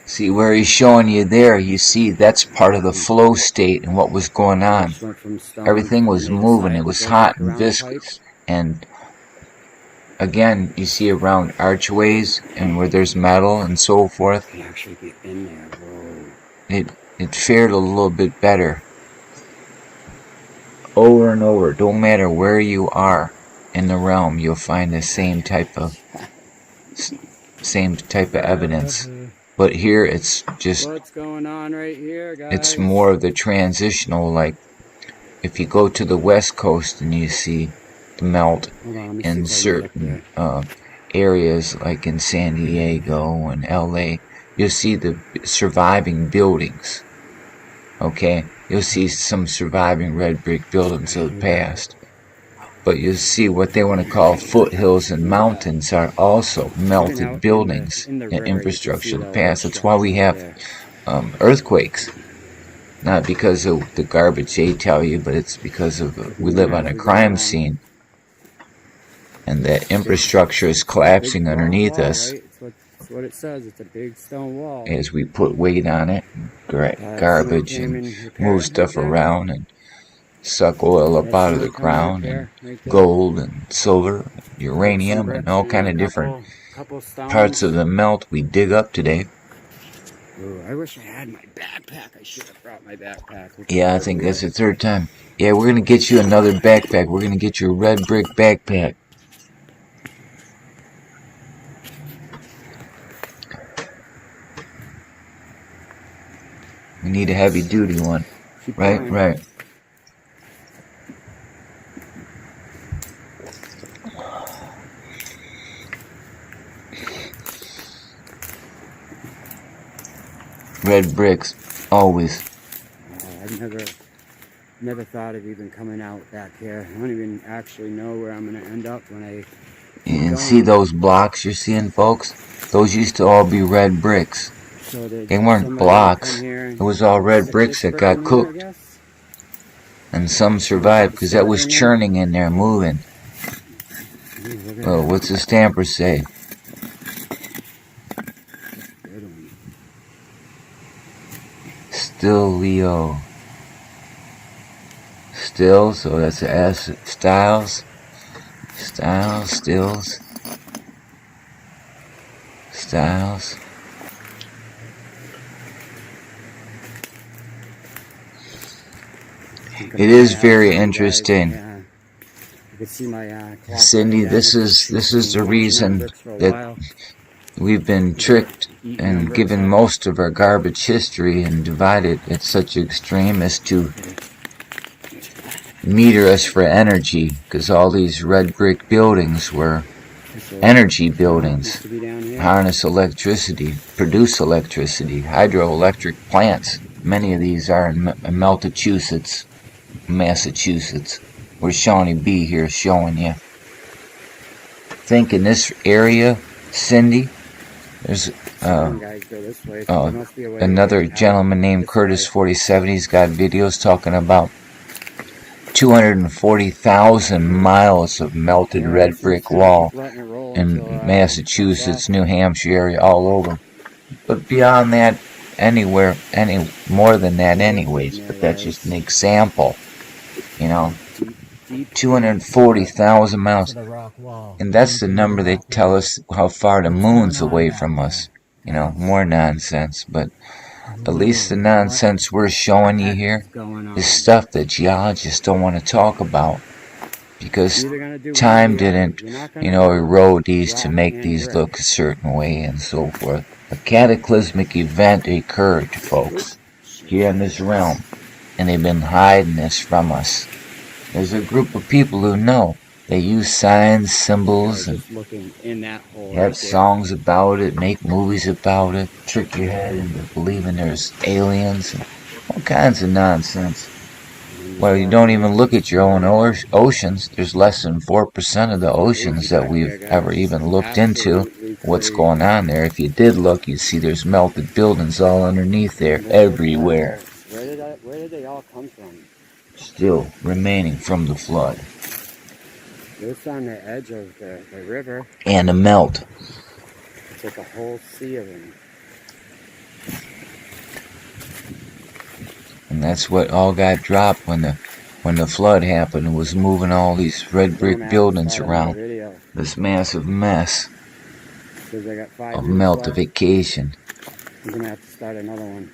See where he's showing you there, you see that's part of the flow state and what was going on. Everything was moving, it was hot and viscous. And again, you see around archways and where there's metal and so forth, Can actually get in there. Whoa. it fared a little bit better. Over and over, don't matter where you are in the realm, you'll find the same type of evidence. But here it's just, What's going on right here, guys? it's more of the transitional, like if you go to the west coast and you see the melt in certain areas like in San Diego and LA, you'll see the surviving buildings. Okay, you'll see some surviving red brick buildings of the past. But you'll see what they want to call foothills and mountains are also melted buildings and infrastructure of the past. That's why we have earthquakes. Not because of the garbage they tell you, but it's because of we live on a crime scene. And the infrastructure is collapsing underneath us. That's what it says. It's a big stone wall. As we put weight on it, garbage, and move stuff around, and suck oil up out of the ground, and gold and silver, uranium, and all kind of different parts of the melt we dig up today. Ooh, I wish I had my backpack. I should have brought my backpack. Yeah, I think that's the third time. Yeah, we're gonna get you another backpack. We're gonna get you a red brick backpack. We need a heavy duty one. Right. Red bricks, always. I've never thought of even coming out back here. I don't even actually know where I'm gonna end up when I. And see those blocks you're seeing, folks? Those used to all be red bricks. So they weren't blocks. It was all red bricks that got cooked. And some survived because that was churning in there, moving. Oh, what's the stamper say? Still Leo. Still, so that's the S. Styles. Stills. Styles. It is very interesting. Cindy, this is the reason that we've been tricked and given most of our garbage history and divided at such an extreme as to meter us for energy, because all these red brick buildings were energy buildings, harness electricity, produce electricity, hydroelectric plants. Many of these are in Massachusetts, where Shawnee B here is showing you. Think in this area, Cindy, there's another gentleman named Curtis 47. He's got videos talking about 240,000 miles of melted red brick wall in Massachusetts, New Hampshire area, all over. But beyond that, anywhere, any more than that anyways, but that's just an example, 240,000 miles. And that's the number they tell us how far the moon's away from us. More nonsense, but at least the nonsense we're showing you here is stuff that geologists don't want to talk about. because You're either gonna do one or time the other. didn't, You're not gonna do erode these to rock make and these brick. look a certain way and so forth. A cataclysmic event occurred, folks, here in this realm, and they've been hiding this from us. There's a group of people who know. They use signs, symbols, and Just looking in that hole have right there. songs about it, make movies about it, trick your head into believing there's aliens and all kinds of nonsense. Well, you don't even look at your own oceans. There's less than 4% of the oceans that we've ever even looked into. What's going on there? If you did look, you'd see there's melted buildings all underneath there, everywhere. Where did they all come from? Still remaining from the flood. It's on the edge of the river. And the melt. It's like a whole sea of them. And that's what all got dropped when the flood happened. It was moving all these red brick buildings around. This massive mess of meltification. We're gonna have to start another one.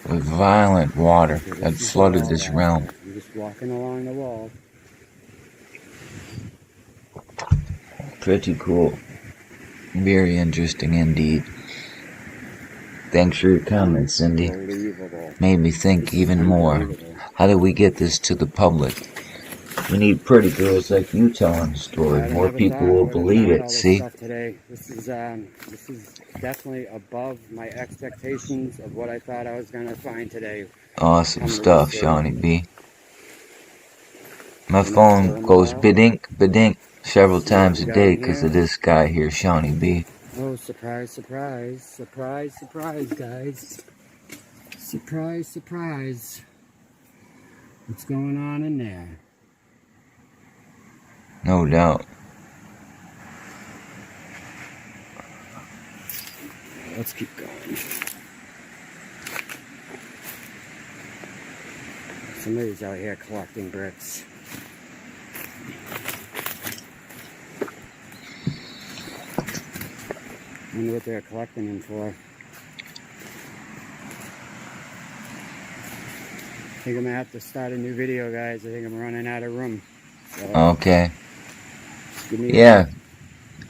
With violent water that flooded this realm. You're just walking along the wall. Pretty cool. Very interesting indeed. Thanks for your comments, Cindy. Made me think even more. How do we get this to the public? We need pretty girls like you telling the story. More people will believe it, see? This is definitely above my expectations of what I thought I was going to find today. Awesome stuff, Shawnee B. My phone goes bidink, bidink several times a day because of this guy here, Shawnee B. Oh, surprise, surprise. Surprise, surprise, guys. Surprise, surprise. What's going on in there? No doubt. Let's keep going. Somebody's out here collecting bricks. I wonder what they're collecting them for. I think I'm gonna have to start a new video, guys. I think I'm running out of room. So, okay. Yeah.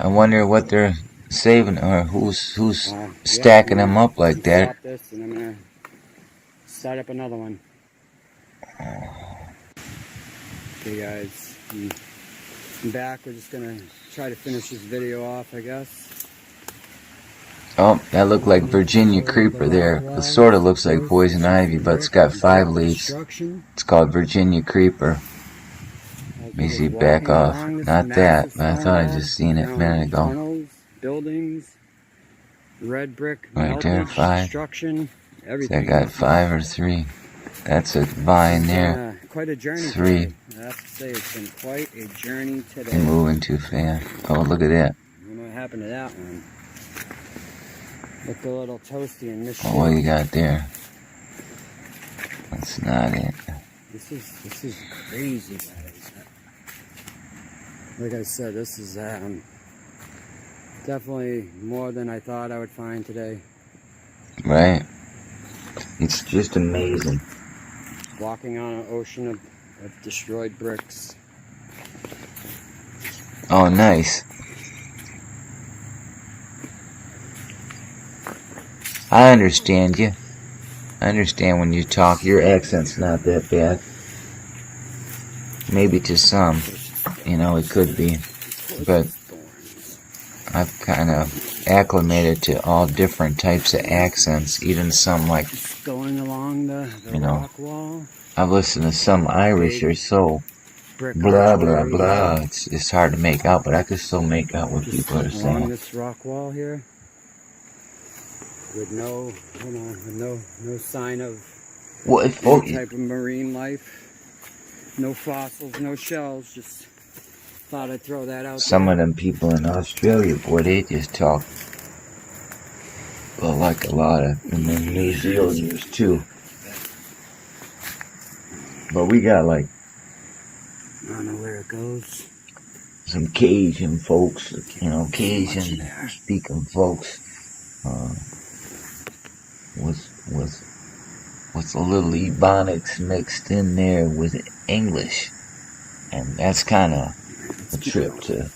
I wonder what they're saving or who's stacking them up like that. Stop this and I'm gonna start up another one. Okay, guys. I'm back. We're just gonna try to finish this video off, I guess. Oh, that looked like Virginia Creeper there. It sort of looks like poison ivy, but it's got 5 leaves. It's called Virginia Creeper. Let me see, back off. Not that, but I thought I just seen it a minute ago. Tunnels, buildings, red brick, right there, 5. construction, everything. So I got 5 or 3. That's a vine there. Quite a journey 3. Today. I have to say it's been quite a journey today. You're moving too fast. Oh, look at that. I don't know what happened to that one. Looked a little toasty and misty. Oh, what you got there? That's not it. This is crazy, guys. Like I said, this is definitely more than I thought I would find today. Right. It's just amazing. Walking on an ocean of destroyed bricks. Oh, nice. I understand you. I understand when you talk. Your accent's not that bad. Maybe to some, it could be. But I've kind of acclimated to all different types of accents, even some like, going along the rock wall. I've listened to some Irish or so. Blah, blah, blah. It's hard to make out, but I can still make out what people are saying. Along this rock wall here. With no sign of any type of marine life, no fossils, no shells. Just thought I'd throw that out. Some of them people in Australia, boy, they just talk like a lot of, and then New Zealanders too. But we got like, I don't know where it goes. Some Cajun folks, Cajun speaking folks. With a little Ebonics mixed in there with English. And that's kind of Let's a keep trip going. to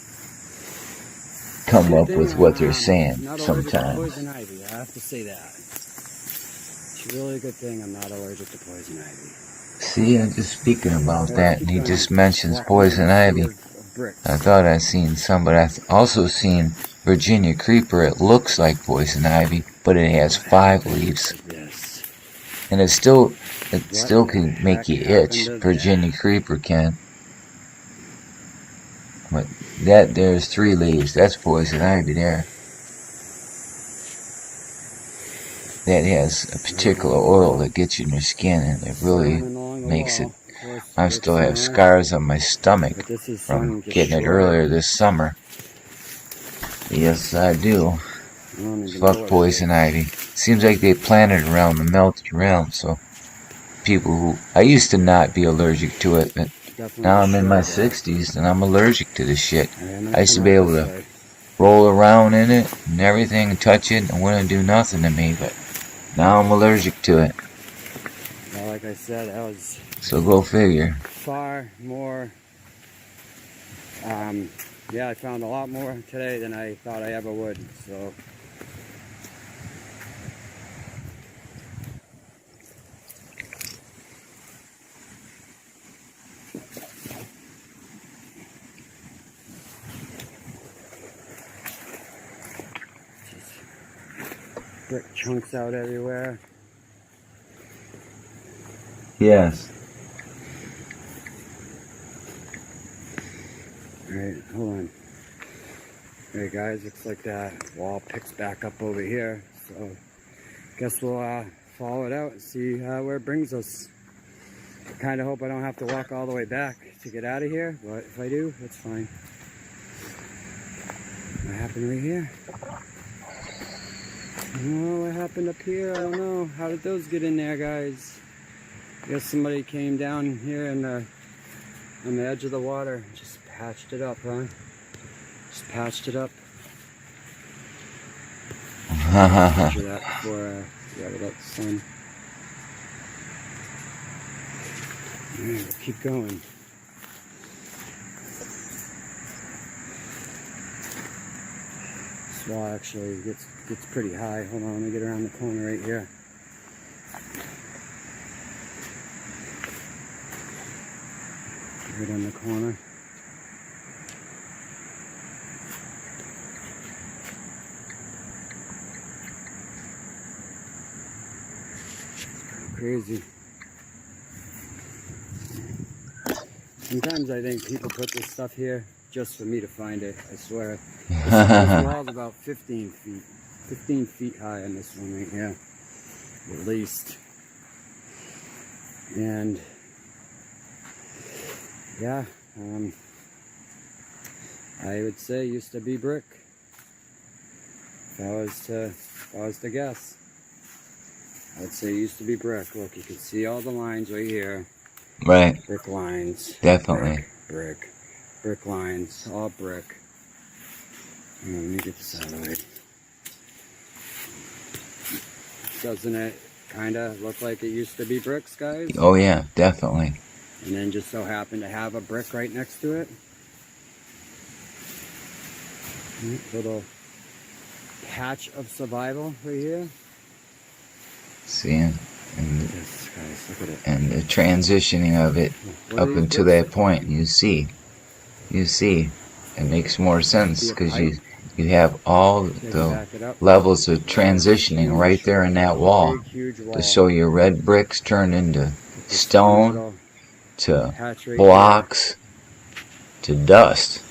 come Good up thing with what they're I'm saying not allergic to sometimes. poison ivy. I have to say that. It's a really good thing I'm not allergic to poison ivy. See, I'm just speaking about Alright, let's that, keep and he going. just mentions Walking through poison the sea ivy. of bricks. I thought I'd seen some, but I've also seen Virginia creeper. It looks like poison ivy, but it has 5 leaves. This. And it still What can the make heck you happened itch. to Virginia that? creeper can. But there's 3 leaves. That's poison ivy there. That has a particular oil that gets in your skin, and it really Running along the makes it. wall. Of course, I bricks still in have there. scars on my stomach But this is from starting to getting it shore up. earlier this summer. Yes, I do. I don't even Fuck know what it poison is. ivy. Seems like they planted it around the melted realm, so people who I used to not be allergic to it, but Definitely now just I'm in my shorted that. 60s and I'm allergic to this shit. Alright, I'm I gonna used to come be out able this to way. roll around in it and everything and touch it and it wouldn't do nothing to me, but now I'm allergic to it. Well, like I said, that was So go figure. far more. Yeah, I found a lot more today than I thought I ever would. So. Just brick chunks out everywhere. Yes. Alright, hold on. Alright guys, looks like that wall picks back up over here. So, guess we'll follow it out and see where it brings us. I kind of hope I don't have to walk all the way back to get out of here, but if I do, that's fine. What happened right here? Oh, what happened up here? I don't know. How did those get in there, guys? I guess somebody came down here and on the edge of the water and just patched it up, huh? Just patched it up. Picture that before we got it out the sun. Alright, we'll keep going. This wall actually gets pretty high. Hold on, let me get around the corner right here. Right on the corner. Crazy. Sometimes I think people put this stuff here just for me to find it, I swear. This wall's about 15 feet high on this one right here, at least. And yeah, I would say it used to be brick. If I was to guess, I'd say it used to be brick. Look, you can see all the lines right here. Right. Brick lines. Definitely. Brick lines, all brick. Let me get this out of the way. Doesn't it kind of look like it used to be bricks, guys? Oh yeah, definitely. And then just so happened to have a brick right next to it. Little patch of survival right here. See, and Yes, guys, look at it. and the transitioning of it What up are these until bricks? that point, you see, it makes more sense because you have all the levels of transitioning right there in that wall Big, huge wall. to show you red bricks turn into stone to Patch right blocks to dust.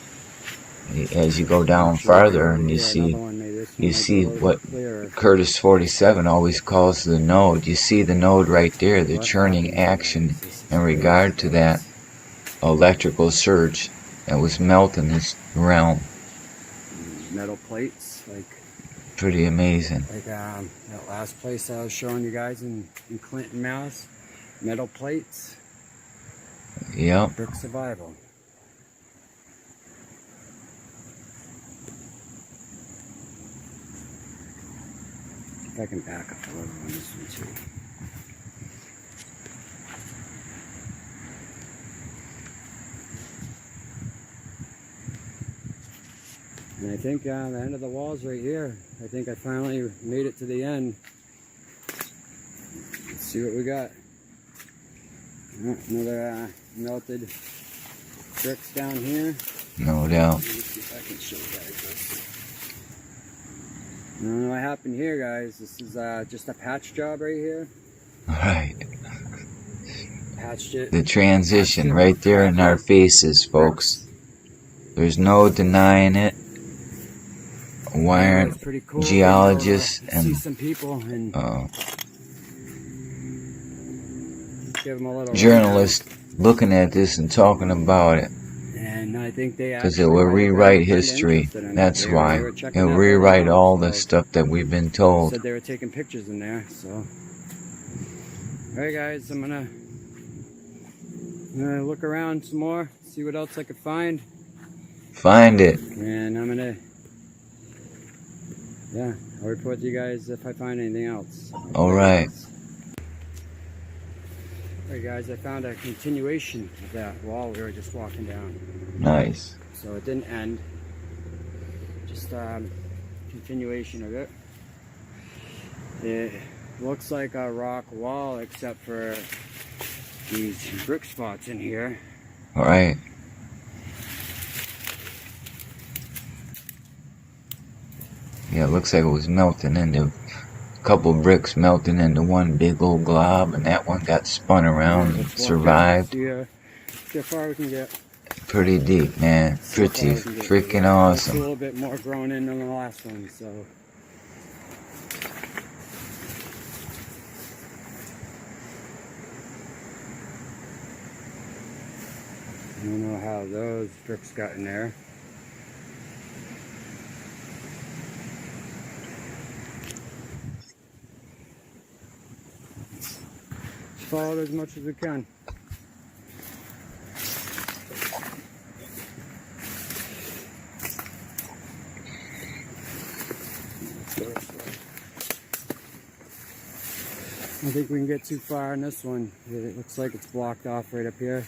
As you go down farther and you see what Curtis 47 always calls the node. You see the node right there, the churning action in regard to that electrical surge that was melting this realm. Metal plates, like Pretty amazing. that last place I was showing you guys in Clinton, Mass. Metal plates. Yep. Brick survival. If I can back up a little on this one too. And I think the end of the wall's right here. I think I finally made it to the end. Let's see what we got. Another melted bricks down here. No doubt. Let me see if I can show you guys this. I don't know what happened here, guys. This is just a patch job right here. Right. Patched it. The transition right there in our faces, folks. There's no denying it. Wiring Pretty cool geologists see and some people and give them a little journalists looking at this and talking about it. And I think they Because it will rewrite history. That's why. It'll rewrite all the stuff that we've been told. Said they were taking pictures in there, so. Alright guys, I'm gonna look around some more, see what else I could find. Find it. And I'm gonna, I'll report to you guys if I find anything else. Alright. Alright guys, I found a continuation of that wall we were just walking down. Nice. So it didn't end, just continuation of it. It looks like a rock wall except for these brick spots in here. Alright. Yeah, it looks like it was melting into a couple bricks, melting into one big old glob, and that one got spun around and survived. See how far we can get. Pretty deep, man. Pretty freaking awesome. It's a little bit more grown in than the last one, so. I don't know how those bricks got in there. Follow it as much as we can. I don't think we can get too far in this one. It looks like it's blocked off right up here.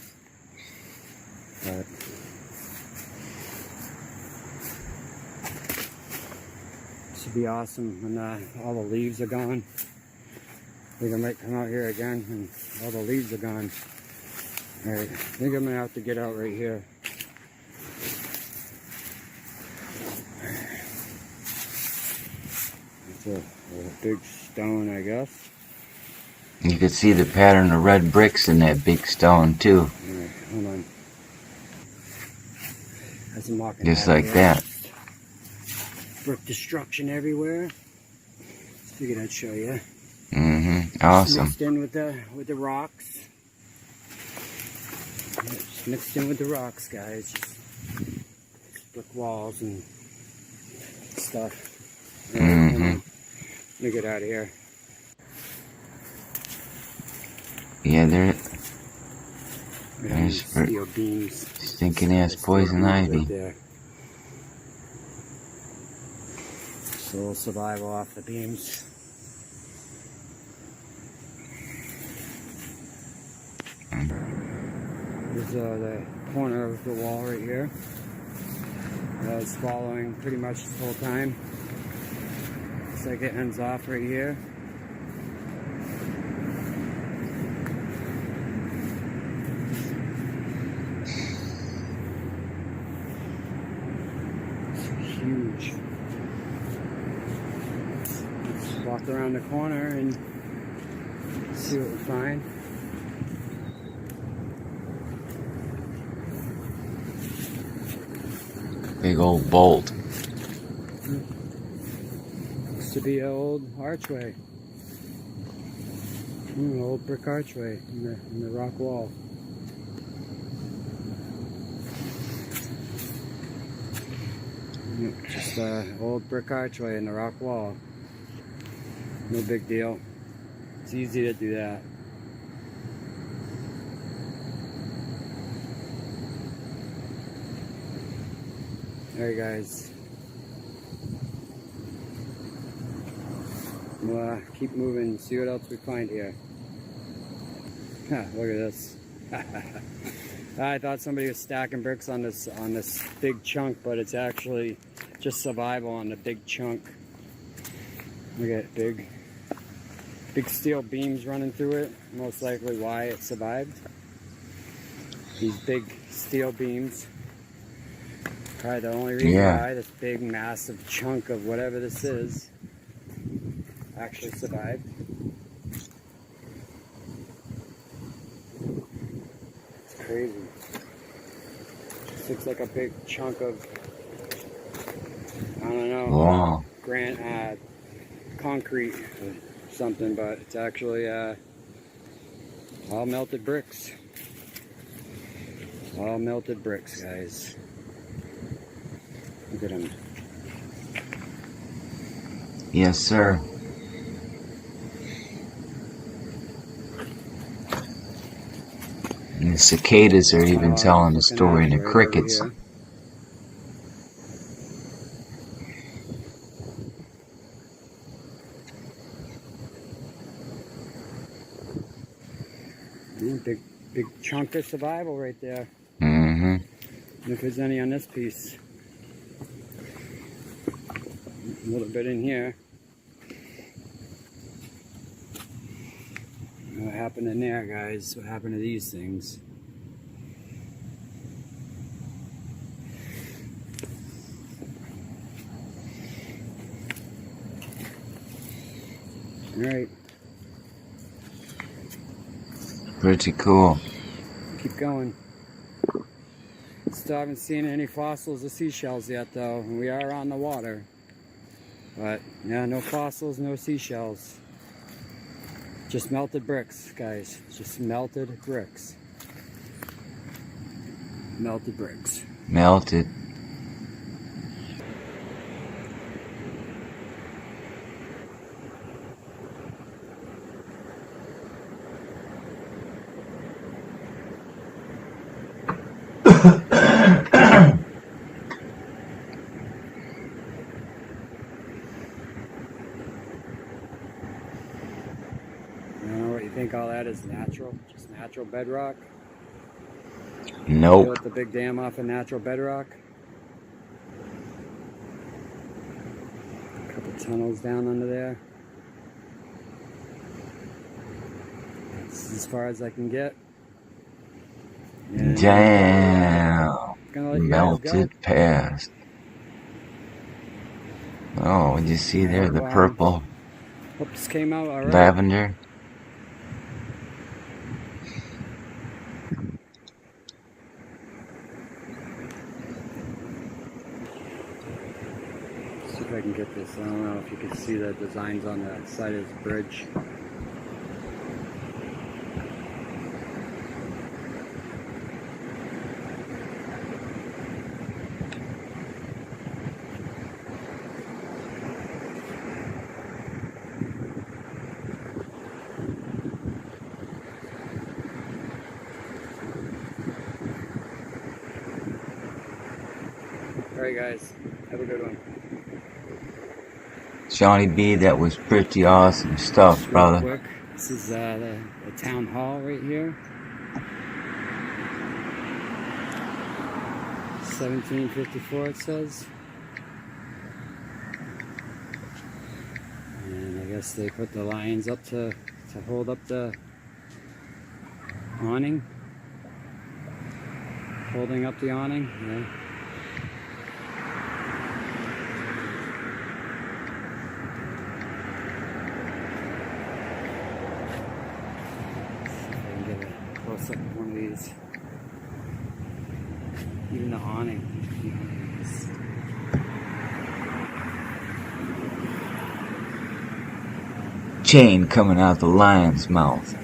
But should be awesome when all the leaves are gone. I think I might come out here again and all the leaves are gone. Alright, I think I'm gonna have to get out right here. It's a big stone, I guess. You could see the pattern of red bricks in that big stone too. Alright, hold on. As I'm walking Just out like here, that. Brick destruction everywhere. Figured I'd show you. Awesome. Mixed in with the rocks. Just mixed in with the rocks, guys. Just brick walls and stuff. Let me get out of here. Yeah, There's steel beams. stinking ass poison ivy. Right there. So we'll survive off the beams. There's the corner of the wall right here. It's following pretty much the whole time. Looks like it ends off right here. It's huge. Let's walk around the corner and see what we find. Big old bolt. Looks to be an old archway. Old brick archway in the rock wall. Just an old brick archway in the rock wall. No big deal. It's easy to do that. Alright guys, we'll keep moving, see what else we find here. Look at this. I thought somebody was stacking bricks on this big chunk, but it's actually just survival on the big chunk. Look at big steel beams running through it. Most likely why it survived. These big steel beams. Probably the only reason why this big massive chunk of whatever this is actually survived. It's crazy. This looks like a big chunk of, I don't know, concrete or something, but it's actually all melted bricks. All melted bricks, guys. Look at them. Yes, sir. And the cicadas are even telling the story, and the crickets. Big chunk of survival right there. Mm-hmm. And if there's any on this piece. A little bit in here. What happened in there, guys? What happened to these things? Alright. Pretty cool. Keep going. Still haven't seen any fossils of seashells yet, though. And we are on the water. But, yeah, no fossils, no seashells. Just melted bricks, guys. Just melted bricks. Melted bricks. Melted. You think all that is natural? Just natural bedrock? Nope. Built the big dam off of natural bedrock? A couple tunnels down under there. That's as far as I can get. And Damn. Melted past. Oh, you see there the purple Oops, came out already. lavender? See if I can get this. I don't know if you can see the designs on that side of this bridge. Alright guys, have a good one. Shawnee B, that was pretty awesome stuff, brother. Quick. This is the town hall right here. 1754 it says. And I guess they put the lions up to hold up the awning. Holding up the awning, yeah. Close up one of these. Even the awning. Chain coming out the lion's mouth.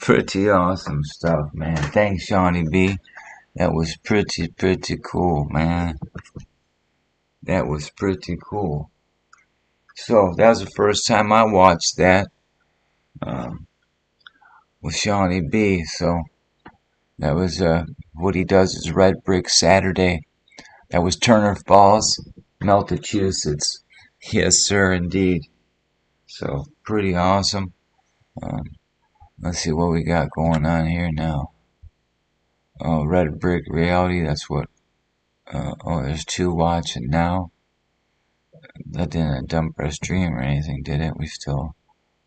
Pretty awesome stuff, man. Thanks, Shawnee B. That was pretty cool, man. That was pretty cool. So that was the first time I watched that with Shawnee B. So that was what he does is Red Brick Saturday. That was Turner Falls, Massachusetts. Yes, sir, indeed. So pretty awesome. Let's see what we got going on here now. Oh, Red Brick Reality, that's what. Oh, there's 2 watching now. That didn't dump our stream or anything, did it? We still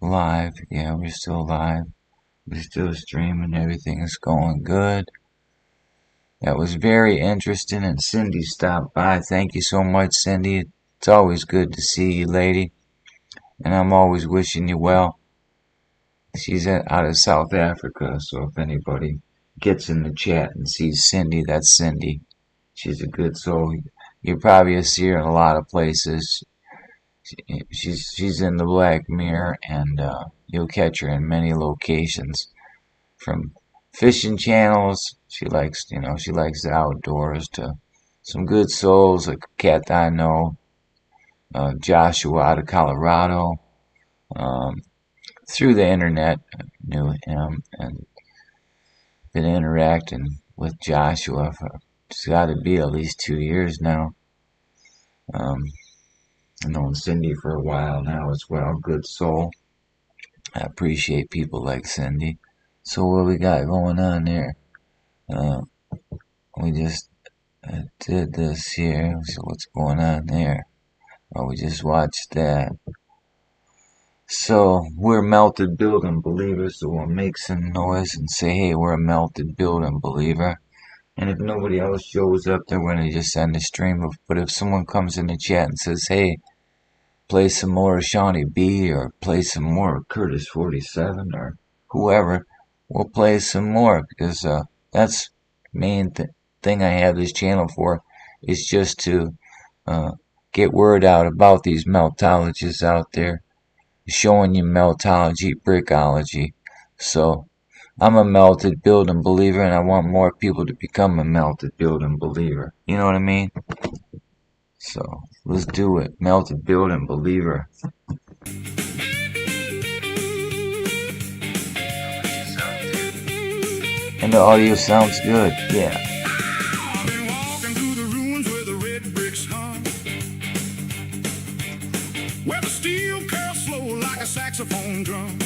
live. Yeah, we're still live. We're still streaming. Everything is going good. That was very interesting, and Cindy stopped by. Thank you so much, Cindy. It's always good to see you, lady. And I'm always wishing you well. She's out of South Africa, so if anybody gets in the chat and sees Cindy, that's Cindy. She's a good soul. You probably see her in a lot of places. She's in the Black Mirror, and you'll catch her in many locations. From fishing channels, she likes the outdoors, to some good souls like Cat I know, Joshua out of Colorado. Through the internet, knew him and been interacting with Joshua for it's got to be at least 2 years now. I've known Cindy for a while now as well. Good soul. I appreciate people like Cindy. So what we got going on there? We just did this here. So what's going on there? Oh, we just watched that. So we're melted building believers, so we'll make some noise and say, hey, we're a melted building believer. And if nobody else shows up, then we're going to just end the stream. But if someone comes in the chat and says, hey, play some more Shawnee B, or play some more Curtis 47, or whoever, we'll play some more, because that's the main thing I have this channel for, is just to get word out about these meltologists out there, showing you meltology, brickology. So I'm a melted building believer, and I want more people to become a melted building believer. You know what I mean? So let's do it. Melted building believer. And the audio sounds good. Yeah. I've been walking through the ruins where the red bricks hung, where the steel curls slow like a saxophone drum.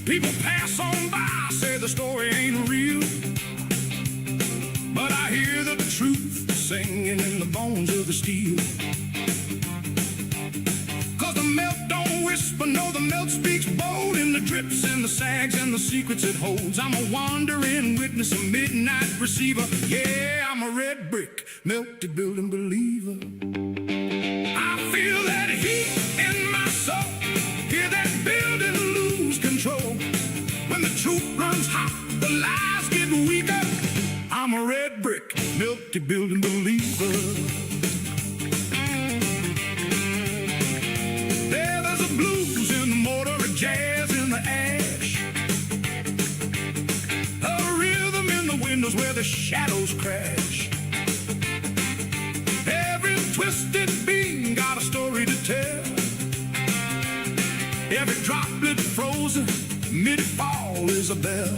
People pass on by, say the story ain't real, but I hear the truth singing in the bones of the steel. Cause the melt don't whisper, no, the melt speaks bold, in the drips and the sags and the secrets it holds. I'm a wandering witness, a midnight receiver. Yeah, I'm a red brick, melted building believer. I feel that heat in my soul, hear that building lose control. When the truth runs hot, the lies get weaker. I'm a red brick, melted building believer. There's a blues in the mortar, a jazz in the ash, a rhythm in the windows where the shadows crash. Every twisted beam got a story to tell, every droplet frozen mid-fall is a bell.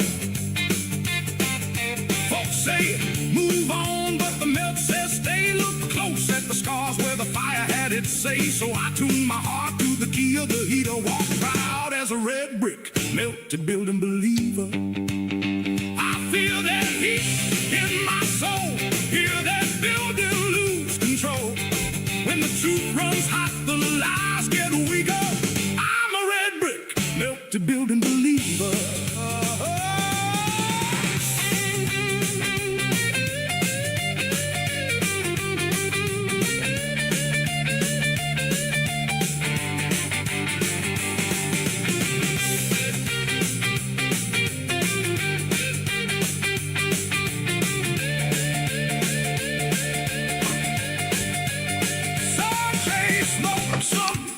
Folks say move on, but the melt says stay. Look close at the scars where the fire had its say. So I tune my heart to the key of the heater, walk proud as a red brick, melted building believer. I feel that heat in my soul, hear that building lose control. When the truth runs hot, the lies get weaker. I'm a red brick, melted building believer.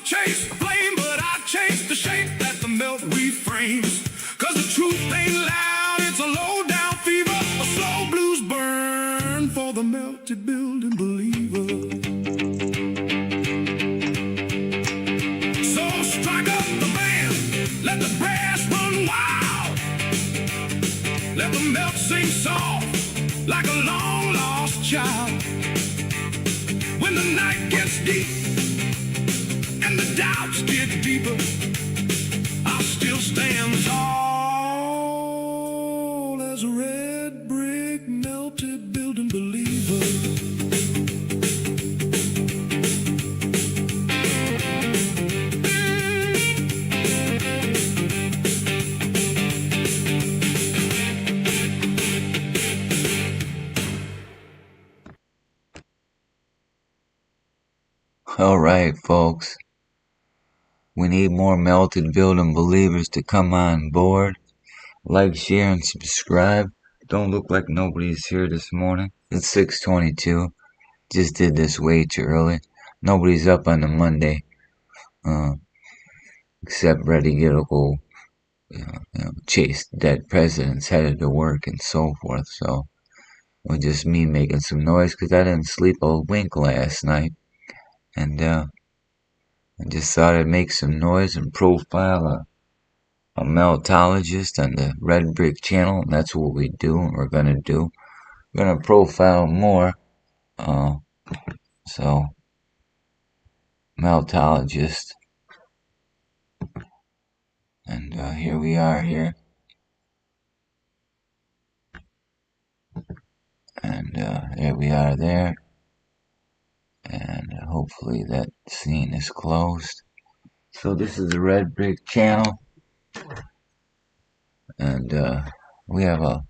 Chase flame, but I chase the shape that the melt reframes. Cause the truth ain't loud, it's a low down fever, a slow blues burn for the melted building believer. So strike up the band, let the brass run wild, let the melt sing soft like a long lost child. When the night gets deep and the Rocks get deeper, I still stand tall as a red brick melted building believer. Alright, folks. We need more melted building believers to come on board. Like, share, and subscribe. Don't look like nobody's here this morning. It's 6:22. Just did this way too early. Nobody's up on a Monday, except ready to go, chase dead presidents headed to work and so forth. So, it was just me making some noise because I didn't sleep a wink last night. And, I just thought I'd make some noise and profile a meltologist on the Red Brick channel. And that's what we do and we're gonna do. We're gonna profile more. So, meltologist. And here we are here. And there we are there. And hopefully that scene is closed. So this is the Red Brick channel. And we have a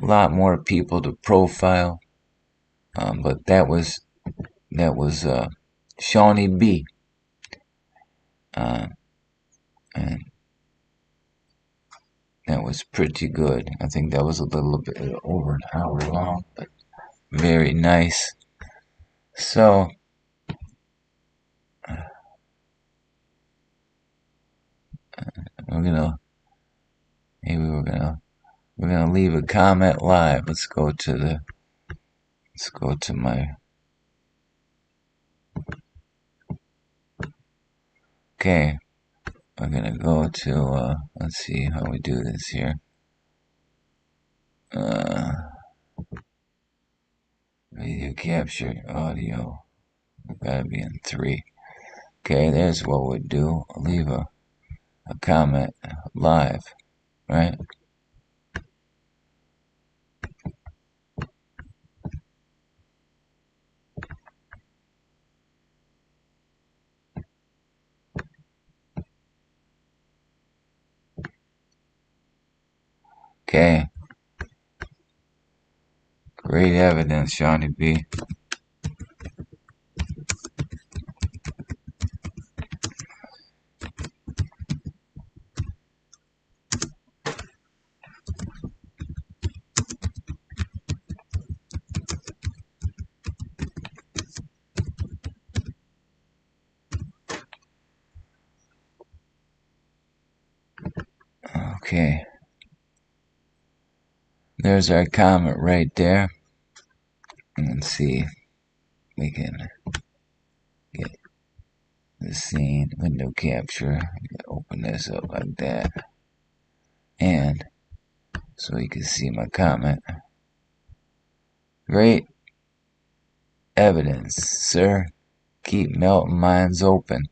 lot more people to profile. But that was Shawnee B. And that was pretty good. I think that was a little bit over an hour long, but very nice. So we're gonna leave a comment live. Let's go to my. Okay, we're gonna go to let's see how we do this here. Video capture audio. Gotta be in 3. Okay, there's what we do. Leave a comment live, right? Okay. Great evidence, Shawnee B. Okay. There's our comment right there. Let's see if we can get the scene, window capture. Open this up like that. And so you can see my comment. Great evidence, sir. Keep melting minds open.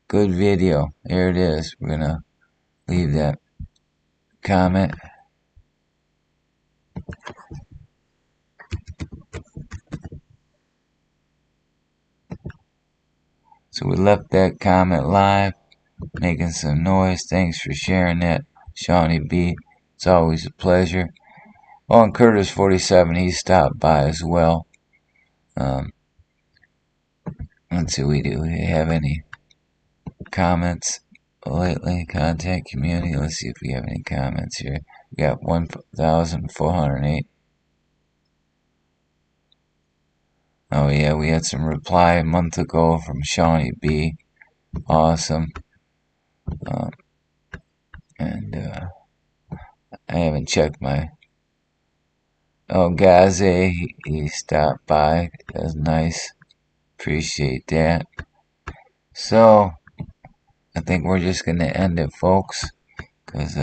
Good video. There it is. We're gonna leave that comment. So we left that comment live, making some noise. Thanks for sharing that, Shawnee B. It's always a pleasure. Oh, and Curtis 47, he stopped by as well. Let's see, do we have any comments lately? Contact community. Let's see if we have any comments here. We got 1,408. Oh yeah, we had some reply a month ago from Shawnee B. Awesome. And I haven't checked my. Oh, Gaze, he stopped by. That's nice. Appreciate that. So, I think we're just gonna end it, folks, because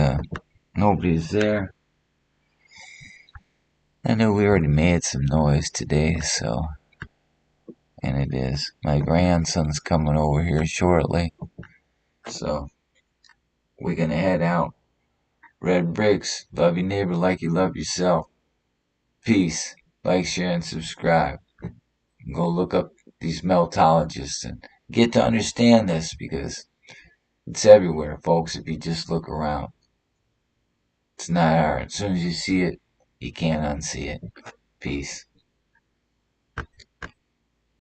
nobody's there. I know we already made some noise today, so And it is. My grandson's coming over here shortly. So we're gonna head out. Red bricks. Love your neighbor like you love yourself. Peace. Like, share, and subscribe. Go look up these meltologists and get to understand this because it's everywhere, folks, if you just look around. It's not hard. As soon as you see it, you can't unsee it. Peace.